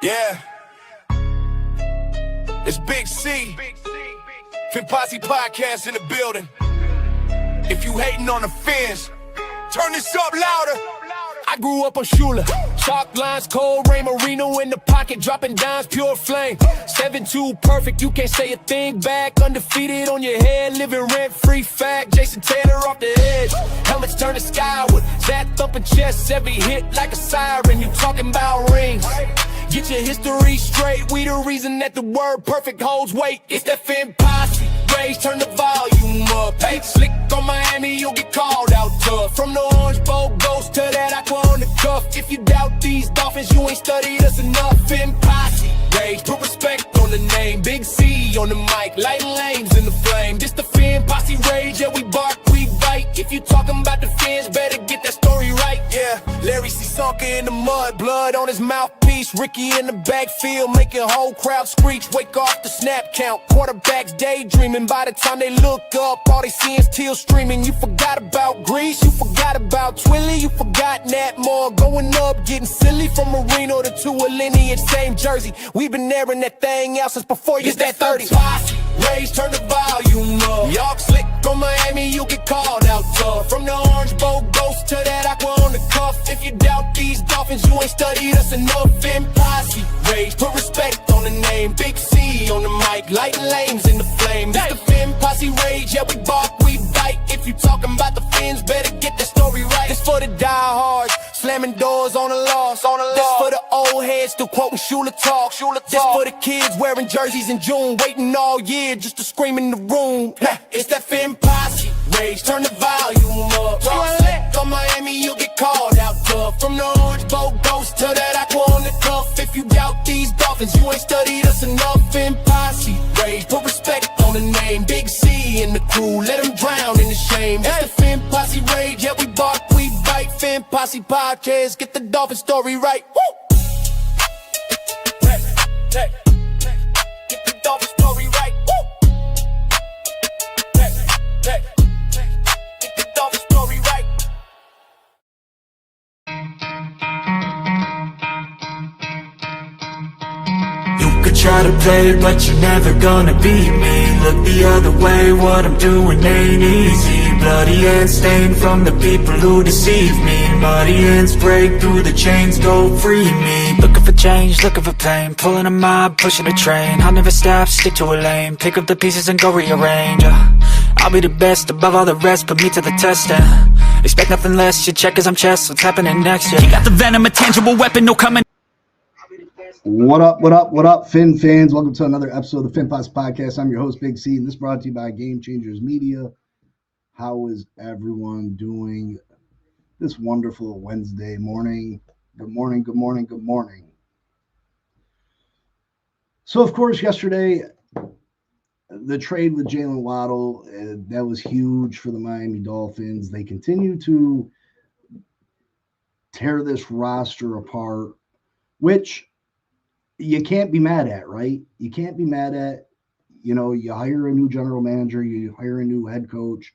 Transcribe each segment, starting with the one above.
Yeah, it's Big C. Fin Posse Podcast in the building. If you hating on the fans, turn this up louder. I grew up on Shula. Chalk lines, cold rain, Marino in the pocket, dropping dimes, pure flame. 7-2 perfect, you can't say a thing back. Undefeated on your head, living rent-free fact. Jason Taylor off the edge, helmets turn to skyward. Zach thumping chests, every hit like a siren. You talking about rings, get your history straight. We the reason that the word perfect holds weight. It's that Fin Posse, Rage, turn the volume up. Hey, slick on Miami, you'll get called out tough. From the Orange Bowl ghost to that aqua on the cuff. If you doubt these Dolphins, you ain't studied us enough. Fin Posse, Rage, put respect on the name. Big C on the mic, lighting lanes in the flame. This the Fin Posse Rage, yeah, we bark, we bite. If you talking about the Fins, better get that story right. Yeah, Larry C. Sunker in the mud, blood on his mouthpiece. Ricky in the backfield, making whole crowd screech. Wake off the snap count, quarterbacks daydreaming. By the time they look up, all they see is teal streaming. You forgot about Grease, you forgot about Twilly, you forgot Nat Moore. Going up, getting silly from Marino to a lineage, same jersey. We've been airing that thing out since before you that 30. Posse, Rage, turn the volume up. Y'all slick on Miami, you get called out tough. From the Orange Bowl ghost to that aqua on the cuff. If you doubt these Dolphins, you ain't studied us enough. Fin Posse, Rage, put respect on the name. Big C on the mic, lighting lanes in the flame. This the Fin Posse Rage, yeah, we bark, we bite. If you talking about the Fins, better get that story right. This for the diehards, slamming doors on the loss. This for the old heads still quoting Shula talk. This for the kids wearing jerseys in June, waiting all year just to scream in the room. It's that Fin Posse Rage, turn the volume up. Slick on Miami, you'll get called out tough. From the Orange Bowl ghost to that aqua on the cuff. If you doubt these Dolphins, you ain't studied us enough. Fin Posse Rage, put respect on the name. Big C in the crew, let them drown in the shame. It's the Fin Posse Rage, yeah, we bark, we bite. Fin Posse Podcast, get the Dolphin story right. Woo! Get the Dolphin story right. Woo! Get the Dolphin story right. You could try to play, but you're never gonna beat me. Look the other way, what I'm doing ain't easy. Bloody hands stained from the people who deceive me. Muddy hands break through the chains, go free me. Looking for change, looking for pain. Pulling a mob, pushing a train. I'll never stop, stick to a lane. Pick up the pieces and go rearrange. I'll be the best above all the rest, put me to the test and expect nothing less. Your check is I'm chess, what's happening next? Yeah. You got the venom, a tangible weapon, no coming. What up, Fin fans? Welcome to another episode of the Fin Posse Podcast. I'm your host, Big C, and this is brought to you by Game Changers Media. How is everyone doing this wonderful Wednesday morning? Good morning. So, of course, yesterday, the trade with Jalen Waddle, that was huge for the Miami Dolphins. They continue to tear this roster apart, which you can't be mad at, right? You can't be mad at, you hire a new general manager, you hire a new head coach.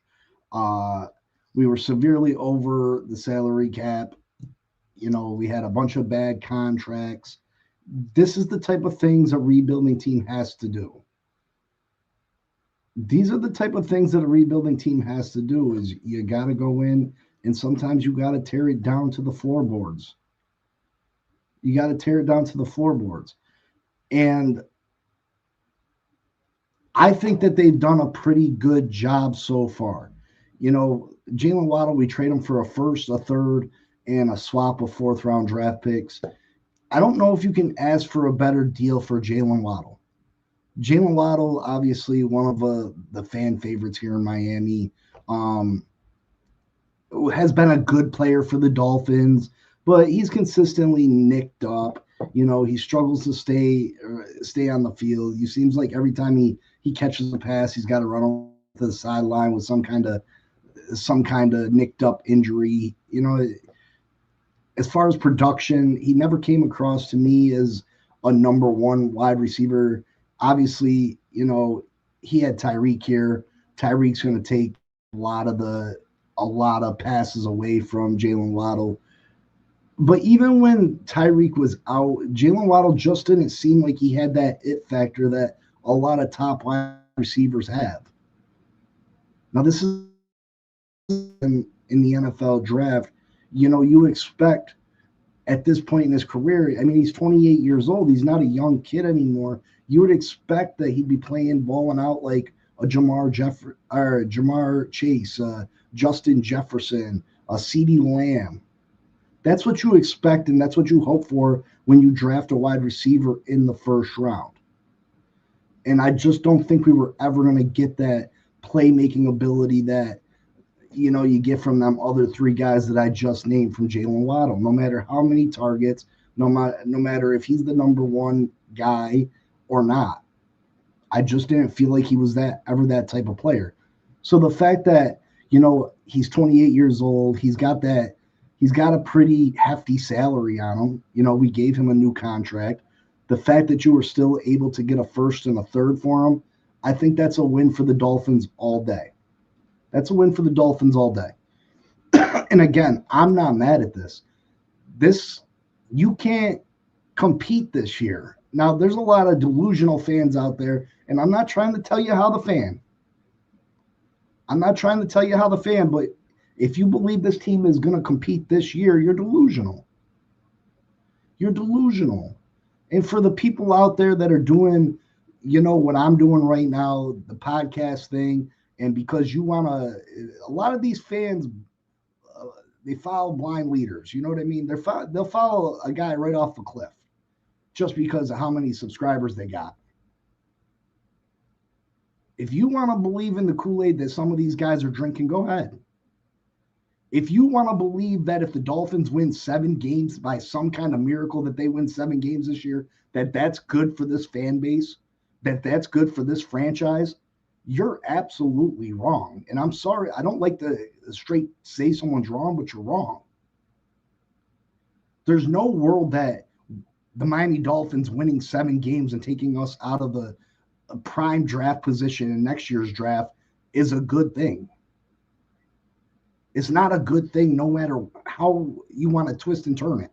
We were severely over the salary cap. We had a bunch of bad contracts. This is the type of things a rebuilding team has to do. These are the type of things that a rebuilding team has to do is you got to go in and sometimes you got to tear it down to the floorboards. And I think that they've done a pretty good job so far. Jalen Waddle, we trade him for a first, a third, and a swap of fourth-round draft picks. I don't know if you can ask for a better deal for Jalen Waddle. Jalen Waddle, obviously one of the fan favorites here in Miami, has been a good player for the Dolphins, but he's consistently nicked up. He struggles to stay on the field. It seems like every time he catches a pass, he's got to run on to the sideline with some kind of nicked up injury. As far as production, he never came across to me as a number one wide receiver. Obviously, he had Tyreek here. Tyreek's going to take a lot of passes away from Jalen Waddle. But even when Tyreek was out, Jalen Waddle just didn't seem like he had that it factor that a lot of top wide receivers have. Now, this is in the NFL draft. You expect at this point in his career, I mean, he's 28 years old. He's not a young kid anymore. You would expect that he'd be playing, balling out like a Jamar Chase, Justin Jefferson, a CeeDee Lamb. That's what you expect, and that's what you hope for when you draft a wide receiver in the first round. And I just don't think we were ever going to get that playmaking ability that you get from them other three guys that I just named from Jalen Waddle. No matter how many targets, no matter if he's the number one guy or not, I just didn't feel like he was ever that type of player. So the fact that he's 28 years old, he's got a pretty hefty salary on him. We gave him a new contract. The fact that you were still able to get a first and a third for him, I think that's a win for the Dolphins all day. That's a win for the Dolphins all day. And again, I'm not mad at this. You can't compete this year. Now, there's a lot of delusional fans out there, and I'm not trying to tell you how the fan. But if you believe this team is going to compete this year, you're delusional. You're delusional. And for the people out there that are doing, what I'm doing right now, the podcast thing, and because you want to, a lot of these fans, they follow blind leaders. You know what I mean? They'll follow a guy right off a cliff just because of how many subscribers they got. If you want to believe in the Kool-Aid that some of these guys are drinking, go ahead. If you want to believe that if the Dolphins win 7 games by some kind of miracle, that they win 7 games this year, that's good for this fan base, that's good for this franchise, you're absolutely wrong. And I'm sorry, I don't like to straight say someone's wrong, but you're wrong. There's no world that the Miami Dolphins winning 7 games and taking us out of the prime draft position in next year's draft is a good thing. It's not a good thing no matter how you want to twist and turn it.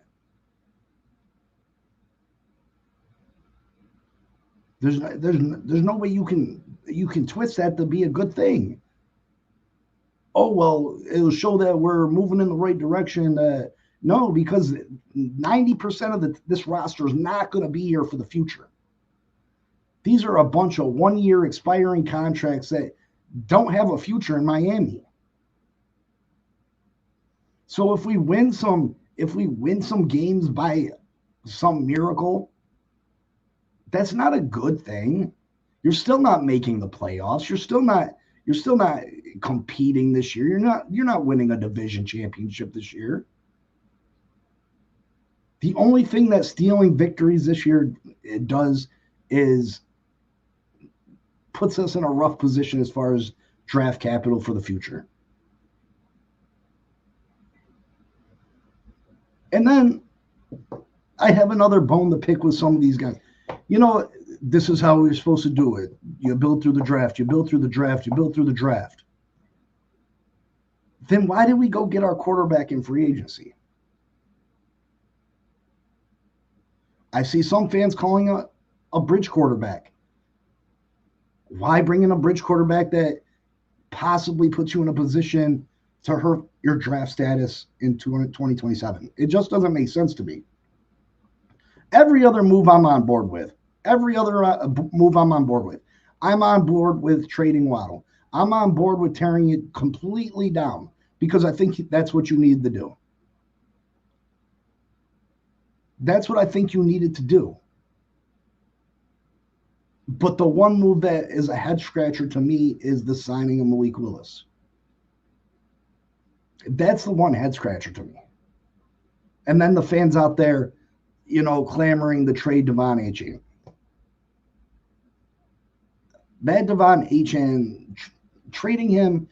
There's no way you can twist that to be a good thing. Oh, well, it'll show that we're moving in the right direction. No, because 90% of this roster is not going to be here for the future. These are a bunch of 1-year expiring contracts that don't have a future in Miami. So if we win some games by some miracle, that's not a good thing. You're still not making the playoffs. You're still not competing this year. You're not winning a division championship this year. The only thing that stealing victories this year it does is puts us in a rough position as far as draft capital for the future. And then I have another bone to pick with some of these guys. This is how we're supposed to do it. You build through the draft. You build through the draft. You build through the draft. Then why did we go get our quarterback in free agency? I see some fans calling a bridge quarterback. Why bring in a bridge quarterback that possibly puts you in a position to hurt your draft status in 2027? It just doesn't make sense to me. Every other move I'm on board with. I'm on board with trading Waddle. I'm on board with tearing it completely down because I think that's what you need to do. That's what I think you needed to do. But the one move that is a head scratcher to me is the signing of Malik Willis. That's the one head scratcher to me. And then the fans out there, clamoring to trade Devon Achane. That Devon Achane, trading him,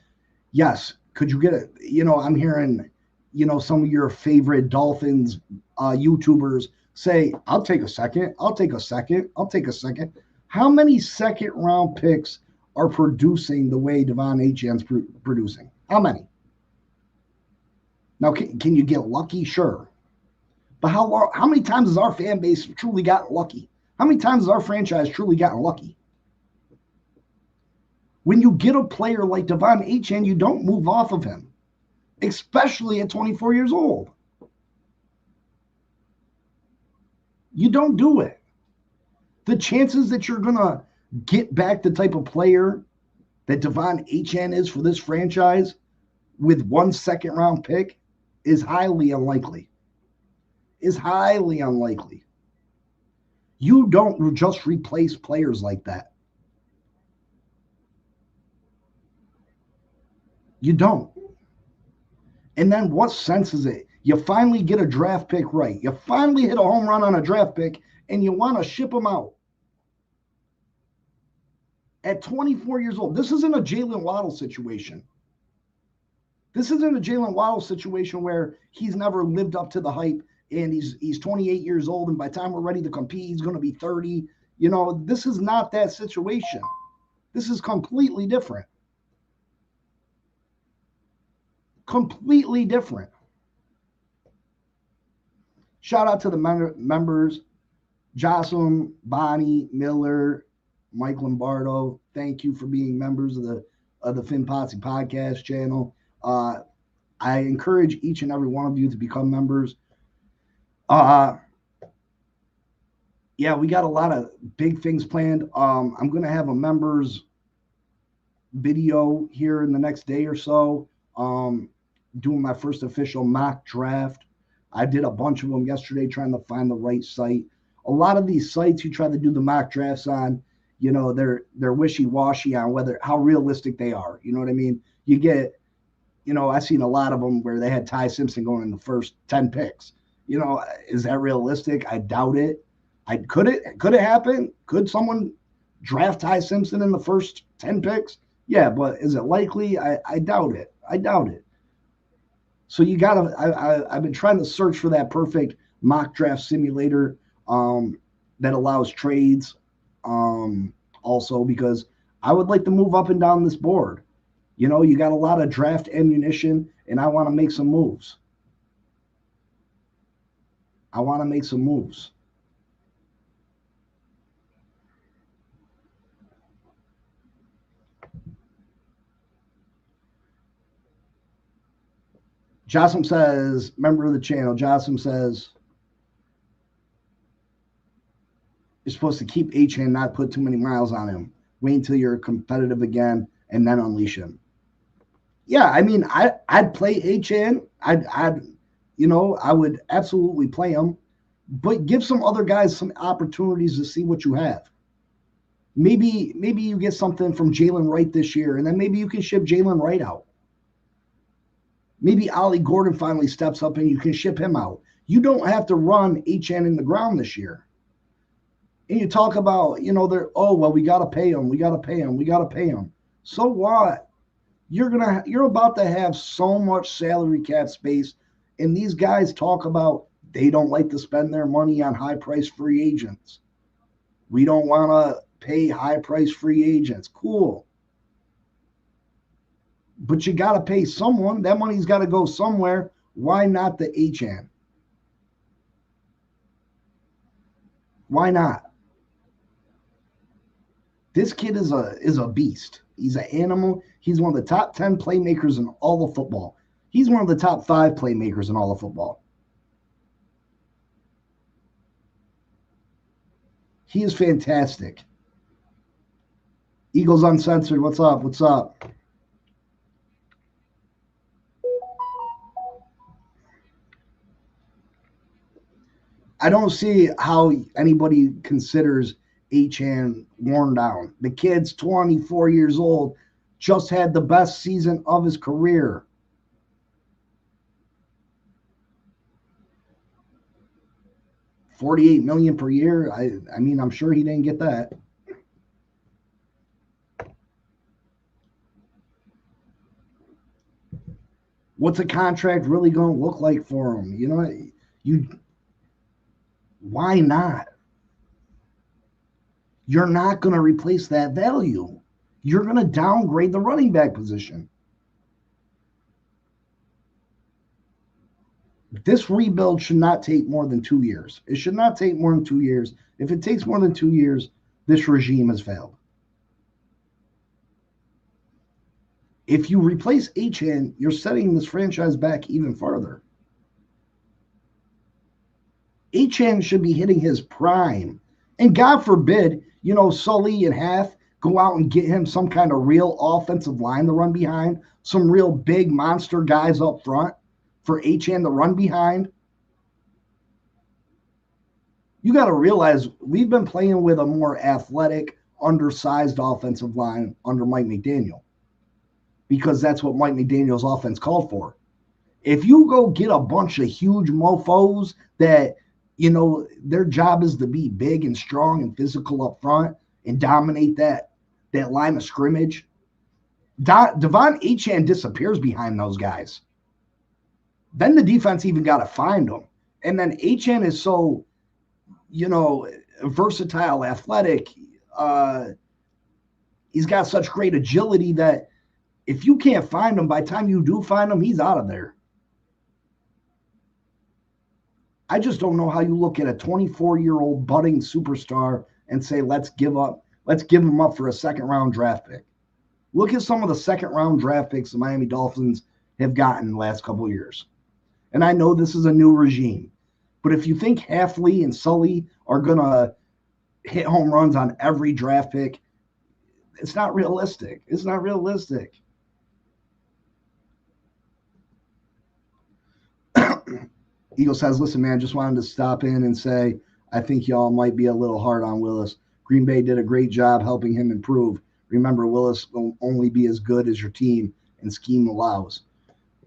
yes. Could you get it? I'm hearing, some of your favorite Dolphins YouTubers say, I'll take a second. How many second-round picks are producing the way Devon Achane's producing? How many? Now, can you get lucky? Sure. But how many times has our fan base truly gotten lucky? How many times has our franchise truly gotten lucky? When you get a player like Devon Achane, you don't move off of him, especially at 24 years old. You don't do it. The chances that you're going to get back the type of player that Devon Achane is for this franchise with 1 second-round pick is highly unlikely. Is highly unlikely. You don't just replace players like that. You don't. And then what sense is it? You finally get a draft pick right. You finally hit a home run on a draft pick, and you want to ship them out. At 24 years old, this isn't a Jalen Waddle situation. This isn't a Jalen Waddle situation where he's never lived up to the hype and he's 28 years old, and by the time we're ready to compete, he's going to be 30. You know, this is not that situation. This is completely different. Completely different. Shout out to the members, Jocelyn, Bonnie, Miller, Mike Lombardo. Thank you for being members of the Finn Potsy podcast channel. I encourage each and every one of you to become members. Yeah, we got a lot of big things planned. I'm going to have a members video here in the next day or so. Doing my first official mock draft. I did a bunch of them yesterday trying to find the right site. A lot of these sites you try to do the mock drafts on, you know, they're wishy-washy on how realistic they are. You know what I mean? You get, you know, I've seen a lot of them where they had Ty Simpson going in the first 10 picks. You know, is that realistic? I doubt it. Could it happen? Could someone draft Ty Simpson in the first 10 picks? Yeah, but is it likely? I doubt it. I doubt it. So you gotta. I've been trying to search for that perfect mock draft simulator that allows trades. Also, because I would like to move up and down this board. You know, you got a lot of draft ammunition, and I want to make some moves. I want to make some moves. Jossam says, member of the channel, Jossam says, you're supposed to keep Achane, not put too many miles on him. Wait until you're competitive again and then unleash him. Yeah, I mean, I'd play Achane. I would absolutely play him, but give some other guys some opportunities to see what you have. Maybe you get something from Jalen Wright this year, and then maybe you can ship Jalen Wright out. Maybe Ollie Gordon finally steps up and you can ship him out. You don't have to run Achane in the ground this year. And you talk about, you know, we got to pay him. We got to pay him. We got to pay him. So what? You're about to have so much salary cap space. And these guys talk about they don't like to spend their money on high-priced free agents. We don't want to pay high-priced free agents. Cool. But you got to pay someone. That money's got to go somewhere. Why not the Achane? Why not? This kid is a beast. He's an animal. He's one of the top 10 playmakers in all of football. He's one of the top 5 playmakers in all of football. He is fantastic. Eagles Uncensored, what's up? What's up? I don't see how anybody considers Achane worn down. The kid's 24 years old, just had the best season of his career. $48 million per year. I mean, I'm sure he didn't get that. What's a contract really going to look like for him? You know, why not? You're not going to replace that value. You're going to downgrade the running back position. This rebuild should not take more than 2 years. It should not take more than 2 years. If it takes more than 2 years, this regime has failed. If you replace Achane, you're setting this franchise back even farther. Achane should be hitting his prime. And God forbid, Sully and Half go out and get him some kind of real offensive line to run behind, some real big monster guys up front for Achane to run behind. You got to realize we've been playing with a more athletic, undersized offensive line under Mike McDaniel, because that's what Mike McDaniel's offense called for. If you go get a bunch of huge mofos that, their job is to be big and strong and physical up front and dominate that line of scrimmage, Devon Achane disappears behind those guys. Then the defense even got to find him. And then Achane is so, versatile, athletic. He's got such great agility that if you can't find him, by the time you do find him, he's out of there. I just don't know how you look at a 24-year-old budding superstar and say, let's give him up for a second-round draft pick. Look at some of the second-round draft picks the Miami Dolphins have gotten in the last couple of years. And I know this is a new regime, but if you think Halfley and Sully are going to hit home runs on every draft pick, it's not realistic. It's not realistic. Eagle says, listen, man, just wanted to stop in and say, I think y'all might be a little hard on Willis. Green Bay did a great job helping him improve. Remember, Willis will only be as good as your team and scheme allows.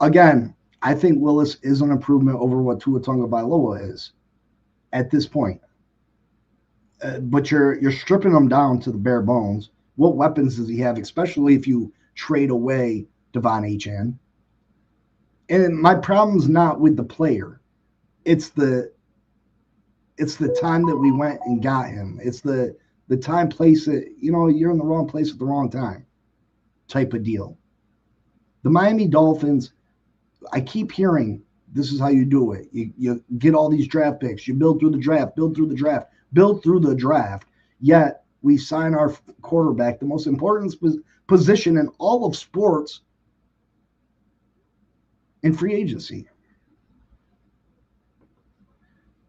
Again, I think Willis is an improvement over what Tua Tagovailoa is at this point. But you're stripping him down to the bare bones. What weapons does he have, especially if you trade away Devon Achane? And my problem's not with the player. It's the time that we went and got him. It's the time, place that, you're in the wrong place at the wrong time type of deal. The Miami Dolphins, I keep hearing this is how you do it. You get all these draft picks. You build through the draft. Yet we sign our quarterback, the most important position in all of sports, in free agency.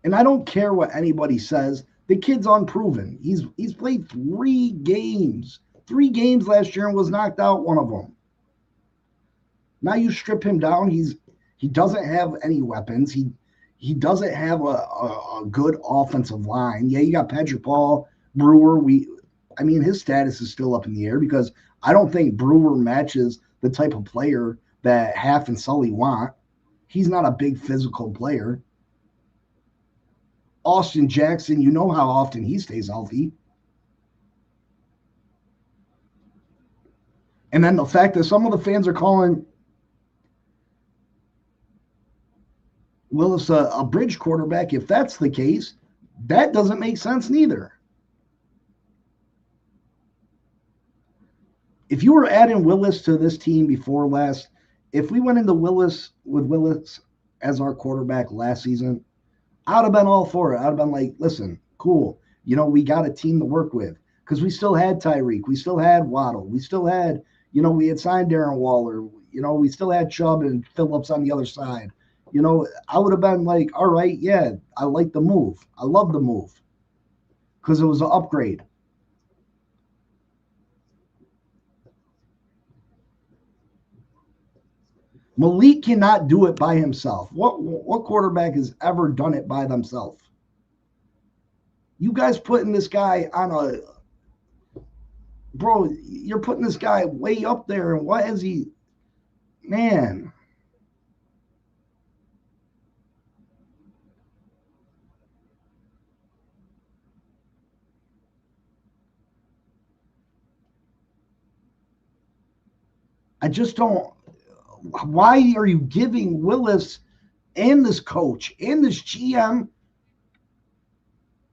And I don't care what anybody says. The kid's unproven. He's played 3 games. 3 games last year and was knocked out one of them. Now you strip him down. He doesn't have any weapons. He doesn't have a good offensive line. Yeah, you got Patrick Paul, Brewer. His status is still up in the air because I don't think Brewer matches the type of player that Half and Sully want. He's not a big physical player. Austin Jackson, you know how often he stays healthy. And then the fact that some of the fans are calling Willis a bridge quarterback, if that's the case, that doesn't make sense neither. If you were adding Willis to this team before last, if we went into Willis with Willis as our quarterback last season, I would have been all for it. I would have been like, listen, cool. We got a team to work with because we still had Tyreek. We still had Waddle. We still had, we had signed Darren Waller. We still had Chubb and Phillips on the other side. I would have been like, all right, yeah, I like the move. I love the move because it was an upgrade. Malik cannot do it by himself. What quarterback has ever done it by themselves? You guys putting this guy on bro, you're putting this guy way up there, and what is he? Man. I just don't. Why are you giving Willis and this coach and this GM?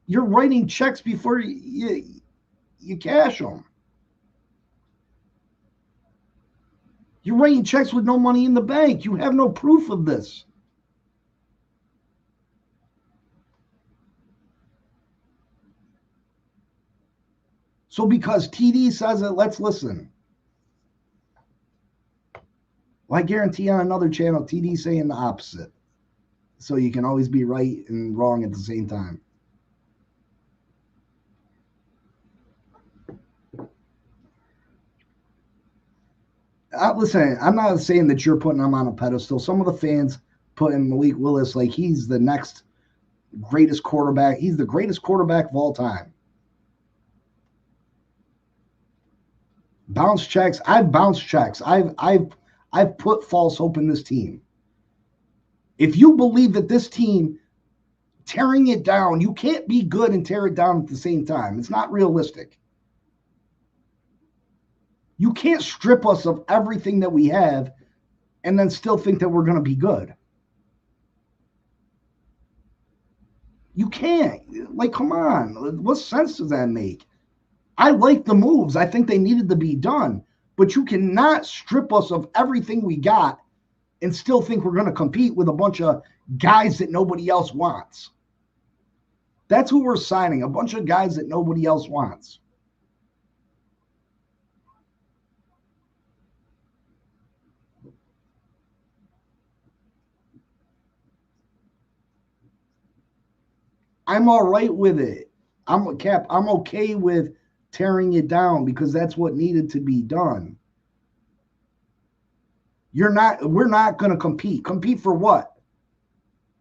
You're writing checks before you cash them. You're writing checks with no money in the bank. You have no proof of this. So because TD says it, let's listen. Well, I guarantee on another channel, TD saying the opposite. So you can always be right and wrong at the same time. Listen, I'm not saying that you're putting him on a pedestal. Some of the fans putting Malik Willis like he's the next greatest quarterback. He's the greatest quarterback of all time. Bounce checks. I've bounced checks. I've put false hope in this team. If you believe that this team tearing it down, you can't be good and tear it down at the same time. It's not realistic. You can't strip us of everything that we have and then still think that we're going to be good. You can't. Like, come on. What sense does that make? I like the moves. I think they needed to be done. But you cannot strip us of everything we got and still think we're going to compete with a bunch of guys that nobody else wants. That's who we're signing, a bunch of guys that nobody else wants. I'm all right with it. I'm okay with tearing it down because that's what needed to be done. We're not going to compete. Compete for what?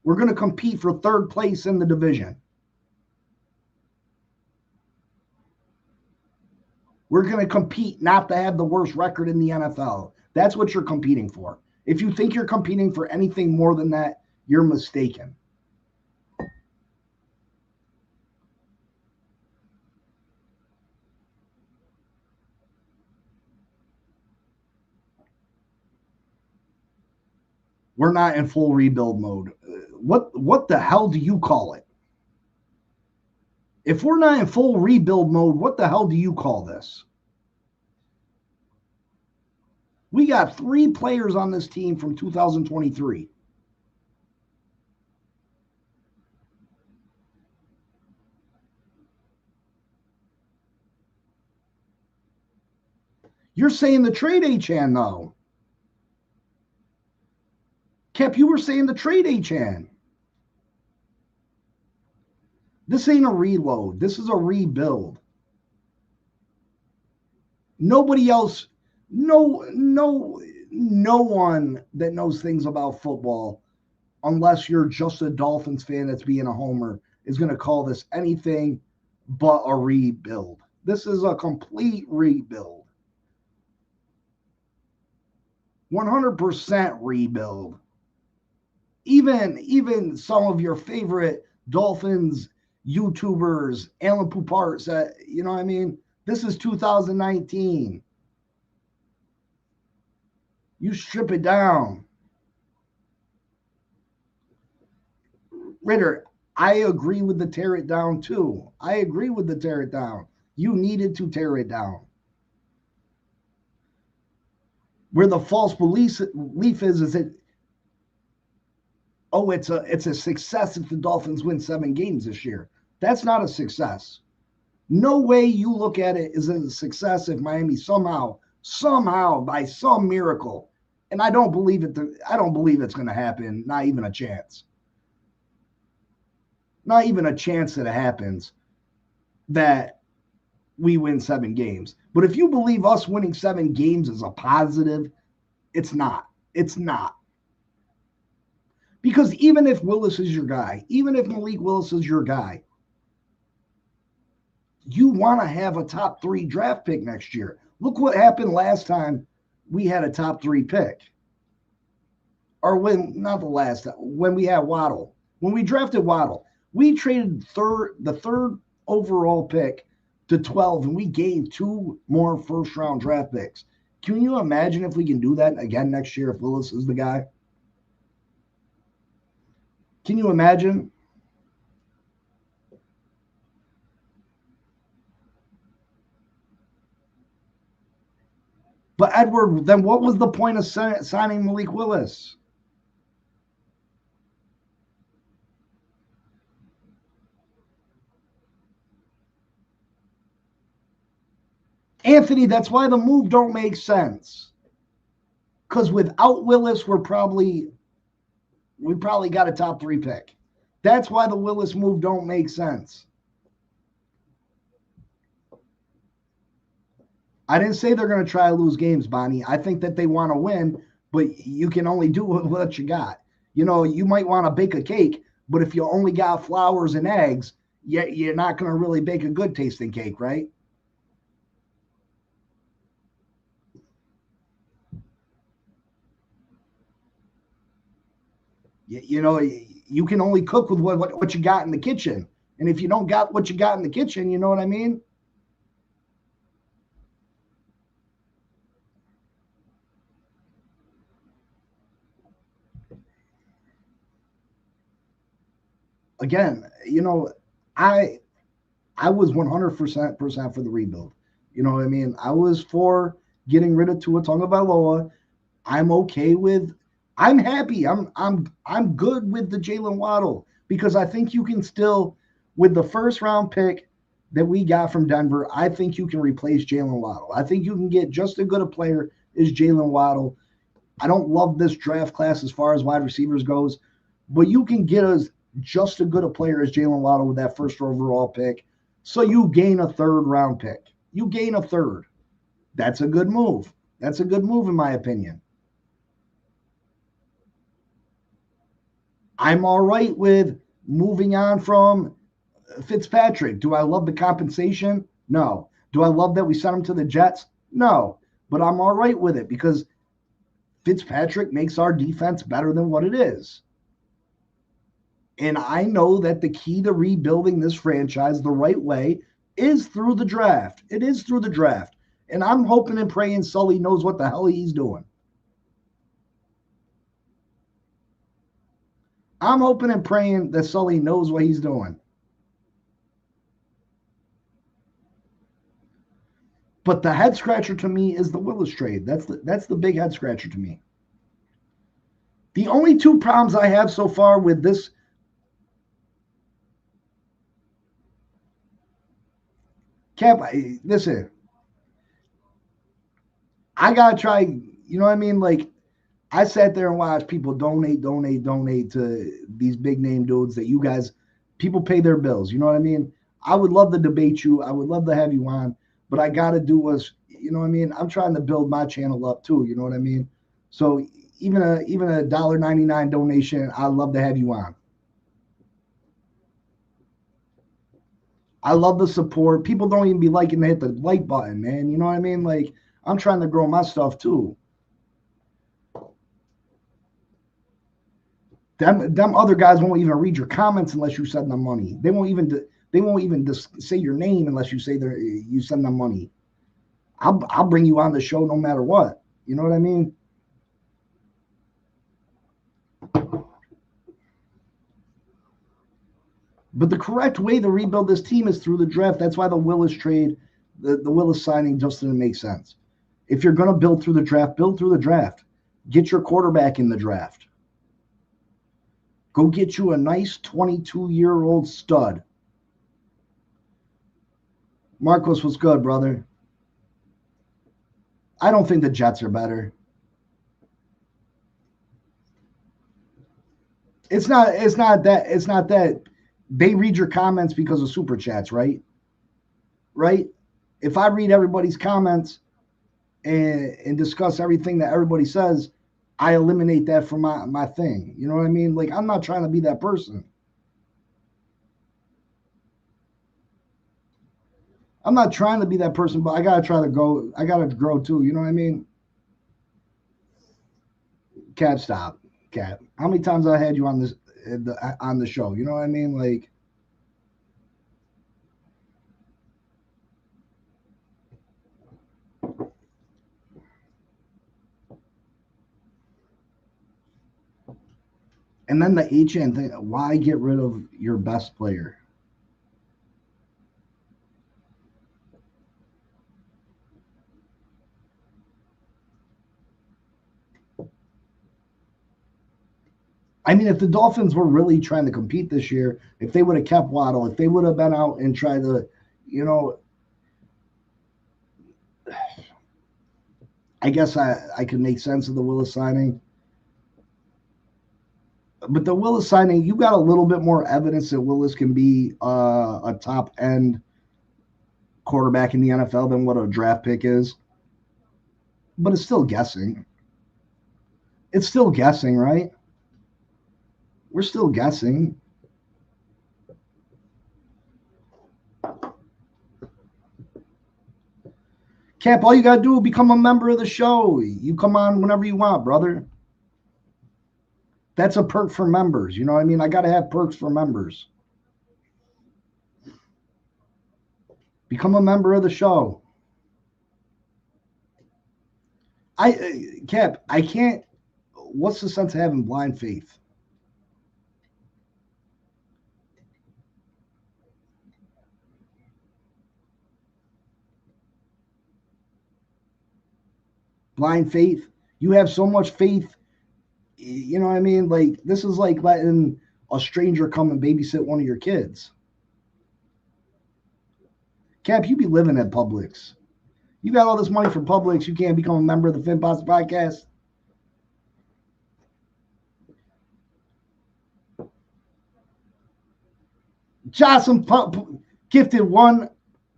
We're going to compete for third place in the division. We're going to compete not to have the worst record in the NFL. That's what you're competing for. If you think you're competing for anything more than that, you're mistaken. We're not in full rebuild mode. What the hell do you call it? If we're not in full rebuild mode, what the hell do you call this? We got 3 players on this team from 2023. You're saying the trade Achan, though. Cap, you were saying the trade Achan. This ain't a reload. This is a rebuild. Nobody else, no one that knows things about football, unless you're just a Dolphins fan that's being a homer, is going to call this anything but a rebuild. This is a complete rebuild. 100% rebuild. Even some of your favorite Dolphins YouTubers, Alan Poupart said, you know what I mean? This is 2019. You strip it down. Ritter, I agree with the tear it down too. I agree with the tear it down. You needed to tear it down. Where the false belief is that, oh, it's a success if the Dolphins win 7 games this year. That's not a success. No way you look at it as a success if Miami somehow, by some miracle, and I don't believe it. I don't believe it's going to happen. Not even a chance. Not even a chance that it happens that we win 7 games. But if you believe us winning 7 games is a positive, it's not. It's not. Because even if Willis is your guy, even if Malik Willis is your guy, you want to have a top 3 draft pick next year. Look what happened last time we had a top 3 pick. Or when we had Waddle. When we drafted Waddle, we traded the third overall pick to 12, and we gave 2 more first-round draft picks. Can you imagine if we can do that again next year if Willis is the guy? Can you imagine? But Edward, then what was the point of signing Malik Willis? Anthony, that's why the move don't make sense. Because without Willis, we probably got a top 3 pick. That's why the Willis move don't make sense. I didn't say they're going to try to lose games, Bonnie. I think that they want to win, but you can only do what you got. You know, you might want to bake a cake, but if you only got flowers and eggs, you're not going to really bake a good tasting cake, right? You know, you can only cook with what you got in the kitchen. And if you don't got what you got in the kitchen, you know what I mean? Again, you know, I was 100% for the rebuild. You know what I mean? I was for getting rid of Tua Tagovailoa. I'm okay with. I'm happy. I'm good with the Jalen Waddle because I think you can still, with the first round pick that we got from Denver, I think you can replace Jalen Waddle. I think you can get just as good a player as Jalen Waddle. I don't love this draft class as far as wide receivers goes, but you can get us just as good a player as Jalen Waddle with that first overall pick. So you gain a third round pick. You gain a third. That's a good move. That's a good move in my opinion. I'm all right with moving on from Fitzpatrick. Do I love the compensation? No. Do I love that we sent him to the Jets? No. But I'm all right with it because Fitzpatrick makes our defense better than what it is. And I know that the key to rebuilding this franchise the right way is through the draft. It is through the draft. And I'm hoping and praying Sully knows what the hell he's doing. I'm hoping and praying that Sully knows what he's doing. But the head scratcher to me is the Willis trade. That's the big head scratcher to me. The only 2 problems I have so far with this Cap, listen, I gotta try, you know what I mean? Like, I sat there and watched people donate to these big name dudes that you guys, people pay their bills. You know what I mean? I would love to debate you. I would love to have you on, but I got to do what's, you know what I mean? I'm trying to build my channel up too. You know what I mean? So even a $1.99 donation, I'd love to have you on. I love the support. People don't even be liking to hit the like button, man. You know what I mean? Like, I'm trying to grow my stuff too. Them other guys won't even read your comments unless you send them money. They won't even just say your name unless you say you send them money. I'll bring you on the show no matter what. You know what I mean? But the correct way to rebuild this team is through the draft. That's why the Willis trade, the Willis signing just didn't make sense. If you're going to build through the draft, build through the draft. Get your quarterback in the draft. Go get you a nice 22-year-old stud. Marcos, what's good, brother? I don't think the Jets are better. It's not that they read your comments because of super chats, right? Right? If I read everybody's comments and discuss everything that everybody says, I eliminate that from my thing. You know what I mean? Like, I'm not trying to be that person. I'm not trying to be that person, but I gotta grow too. You know what I mean? Cat, stop. Cat. How many times I had you on the show? You know what I mean? Like, and then the HN thing, why get rid of your best player? I mean, if the Dolphins were really trying to compete this year, if they would have kept Waddle, if they would have been out and tried to, you know, I guess I could make sense of the Willis signing. But the Willis signing, you got a little bit more evidence that Willis can be a top end quarterback in the NFL than what a draft pick is. But it's still guessing. It's still guessing, right? We're still guessing. Cap, all you got to do is become a member of the show. You come on whenever you want, brother. That's a perk for members. You know what I mean? I got to have perks for members. Become a member of the show. Cap, I can't. What's the sense of having blind faith? Blind faith. You have so much faith. You know what I mean? Like, this is like letting a stranger come and babysit one of your kids. Cap, you be living at Publix. You got all this money from Publix. You can't become a member of the Finn Posse podcast. Jocelyn gifted 1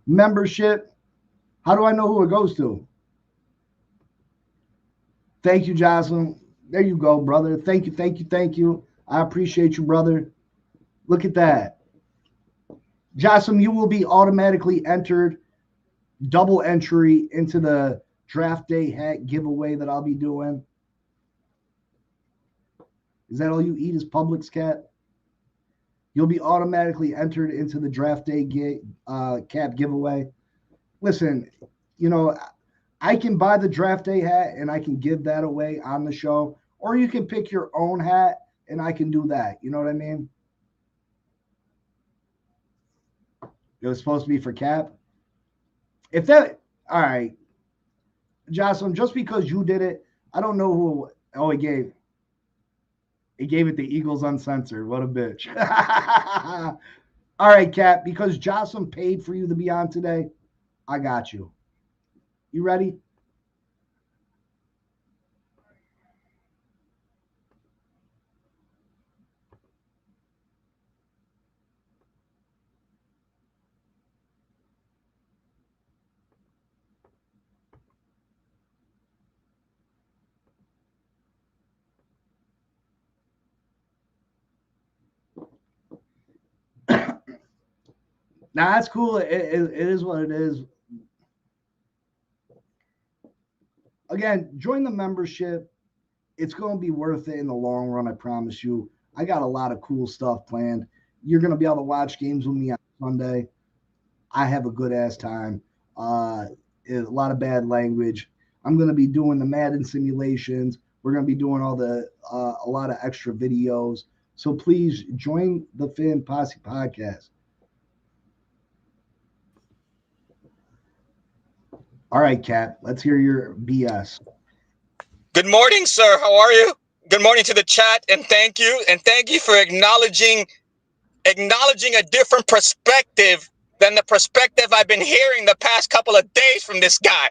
membership. How do I know who it goes to? Thank you, Jocelyn. There you go, brother. Thank you, thank you, thank you. I appreciate you, brother. Look at that. Jocelyn, you will be automatically entered, double entry into the draft day hat giveaway that I'll be doing. Is that all you eat is Publix, Cat? You'll be automatically entered into the draft day cap giveaway. Listen, you know, I can buy the draft day hat and I can give that away on the show, or you can pick your own hat and I can do that. You know what I mean? It was supposed to be for Cap. If that, all right, Jocelyn, just because you did it, I don't know who. Oh, he gave it the Eagles Uncensored. What a bitch. All right, Cap, because Jocelyn paid for you to be on today, I got you. You ready? Now, that's cool. It is what it is. Again, join the membership. It's going to be worth it in the long run, I promise you. I got a lot of cool stuff planned. You're going to be able to watch games with me on Sunday. I have a good-ass time. A lot of bad language. I'm going to be doing the Madden simulations. We're going to be doing all the a lot of extra videos. So please join the Finn Posse podcast. All right, Kat, let's hear your BS. Good morning, sir. How are you? Good morning to the chat, and thank you. And thank you for acknowledging a different perspective than the perspective I've been hearing the past couple of days from this guy.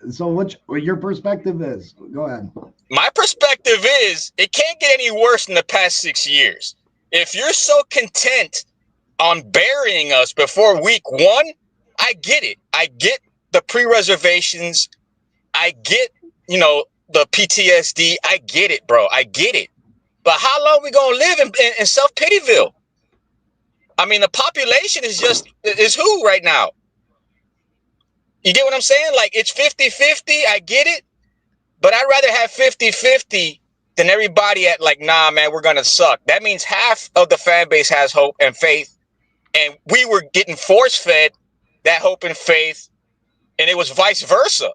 So what your perspective is? Go ahead. My perspective is it can't get any worse than the past 6 years. If you're so content on burying us before week 1, I get it. I get the pre-reservations. I get, the PTSD. I get it, bro. I get it. But how long we going to live in self-pityville? I mean, the population is who right now? You get what I'm saying? Like, it's 50-50. I get it. But I'd rather have 50-50 than everybody at like, nah, man, we're going to suck. That means half of the fan base has hope and faith. And we were getting force-fed that hope and faith. And it was vice versa.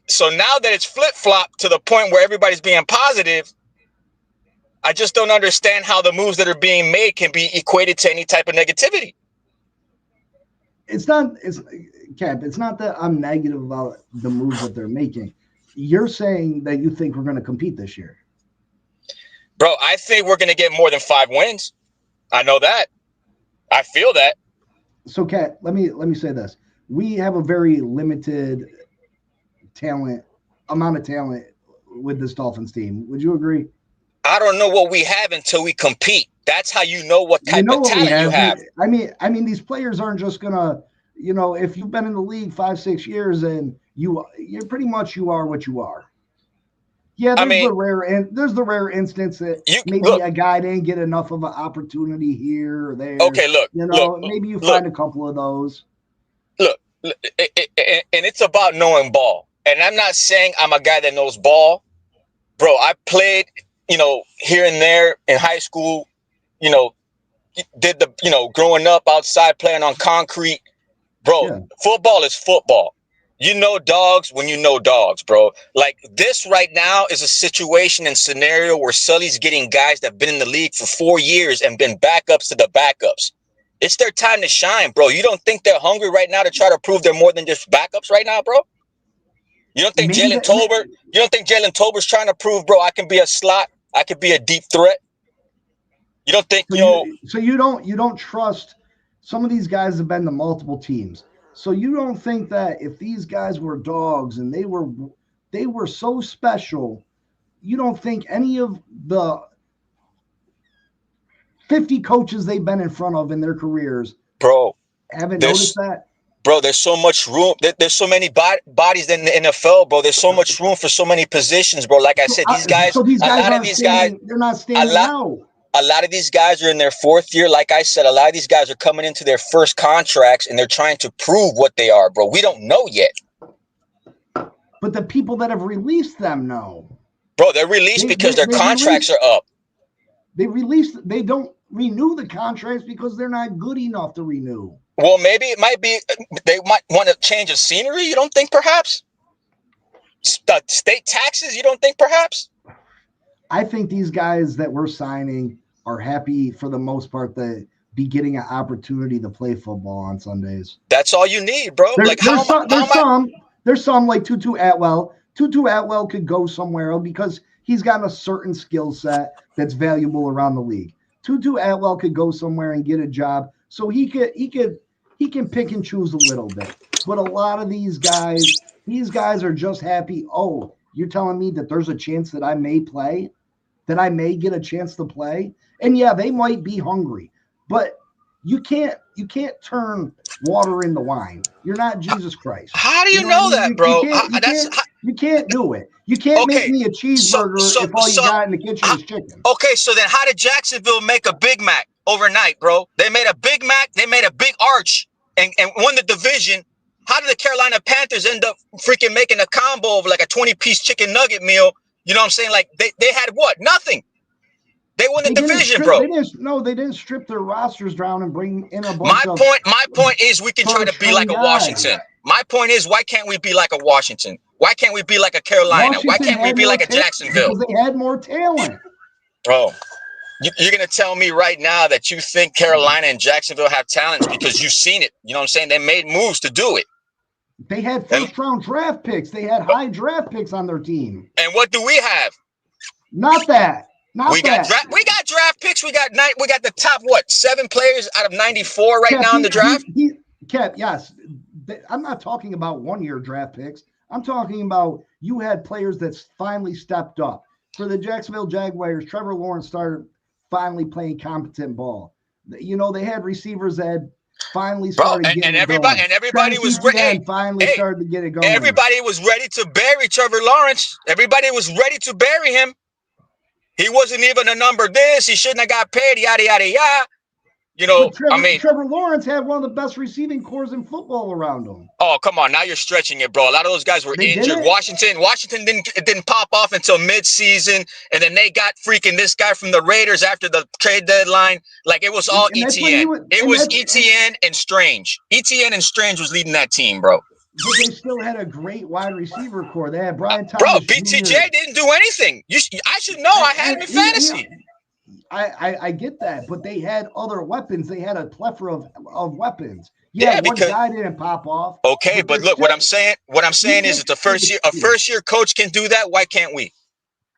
So now that it's flip-flopped to the point where everybody's being positive, I just don't understand how the moves that are being made can be equated to any type of negativity. It's not that I'm negative about the moves that they're making. You're saying that you think we're going to compete this year. Bro, I think we're going to get more than 5 wins. I know that. I feel that. So, Kat, let me say this. we have a very limited amount of talent with this Dolphins team. Would you agree? I don't know what we have until we compete. That's how you know what You type know of what we talent you have. have. I mean, these players aren't just gonna, if you've been in the league 5-6 years and you're pretty much you are what you are. Yeah, I there's mean, the rare instance that you maybe look. a guy didn't get enough of an opportunity here or there. Okay, Maybe you look, find a couple of those. look, and it's about knowing ball. And I'm not saying I'm a guy that knows ball, bro. I played, here and there in high school. You know, did the, growing up outside playing on concrete, bro. Yeah. Football is football. You know dogs when you know dogs, bro. Like this right now is a situation and scenario where Sully's getting guys that have been in the league for 4 years and been backups to the backups. It's their time to shine, bro. You don't think they're hungry right now to try to prove they're more than just backups right now, bro? You don't think Maybe Jalen Tolbert? You don't think Jalen Tolbert's trying to prove, bro, I can be a slot, I could be a deep threat? You don't think, So you don't trust some of these guys have been to multiple teams. So you don't think that if these guys were dogs and they were so special, you don't think any of the 50 coaches they've been in front of in their careers, bro, haven't noticed that? Bro, there's so much room. There's so many bodies in the NFL, bro. There's so much room for so many positions, bro. Like I said, these guys, they're not standing out. A lot of these guys are in their 4th year. Like I said, a lot of these guys are coming into their first contracts and they're trying to prove what they are, bro. We don't know yet. But the people that have released them know. Bro, they're released because their contracts are up. They don't renew the contracts because they're not good enough to renew. Well, maybe it might be they might want a change of scenery. You don't think perhaps? State taxes, you don't think perhaps? I think these guys that we're signing are happy for the most part to be getting an opportunity to play football on Sundays. That's all you need, bro. There's some like Tutu Atwell. Tutu Atwell could go somewhere else because he's got a certain skill set that's valuable around the league. Tutu Atwell could go somewhere and get a job, so he can pick and choose a little bit. But a lot of these guys are just happy. Oh, you're telling me that there's a chance that I may play, that I may get a chance to play. And yeah, they might be hungry, but you can't turn water into wine. You're not Jesus Christ. How do you know that, bro? You can't do it. You can't make me a cheeseburger if all you got in the kitchen is chicken. Okay, so then how did Jacksonville make a Big Mac overnight, bro? They made a Big Mac, they made a big arch and won the division. How did the Carolina Panthers end up freaking making a combo of like a 20-piece chicken nugget meal? You know what I'm saying? Like they had what? Nothing. They won the division, bro. They didn't strip their rosters down and bring in a bunch My point is we can try to be like a Washington. My point is, why can't we be like a Washington? Why can't we be like a Carolina? Why can't we be like a Jacksonville? Because they had more talent. Bro, you're going to tell me right now that you think Carolina and Jacksonville have talents because you've seen it. You know what I'm saying? They made moves to do it. They had first-round draft picks. They had high draft picks on their team. And what do we have? Not that. We got draft picks. We got the top 7 players out of 94 now in the draft. Yes. I'm not talking about 1-year draft picks. I'm talking about you had players that finally stepped up. For the Jacksonville Jaguars, Trevor Lawrence started finally playing competent ball. They had receivers that had finally started getting it going. And everybody was ready. Started to get it going. Everybody was ready to bury Trevor Lawrence. Everybody was ready to bury him. He wasn't even a number this. He shouldn't have got paid. Yada yada yada. Trevor Lawrence had one of the best receiving corps in football around him. Oh, come on. Now you're stretching it, bro. A lot of those guys were injured. Washington didn't pop off until mid-season, and then they got freaking this guy from the Raiders after the trade deadline. Like, it was all ETN. It was ETN and Strange. ETN and Strange was leading that team, bro. But they still had a great wide receiver core. They had Brian Thomas. Bro, BTJ didn't do anything. I should know. I had him in fantasy. I get that, but they had other weapons. They had a plethora of weapons. Yeah, one guy didn't pop off. Okay, but look, what I'm saying is it's a first year coach can do that. Why can't we?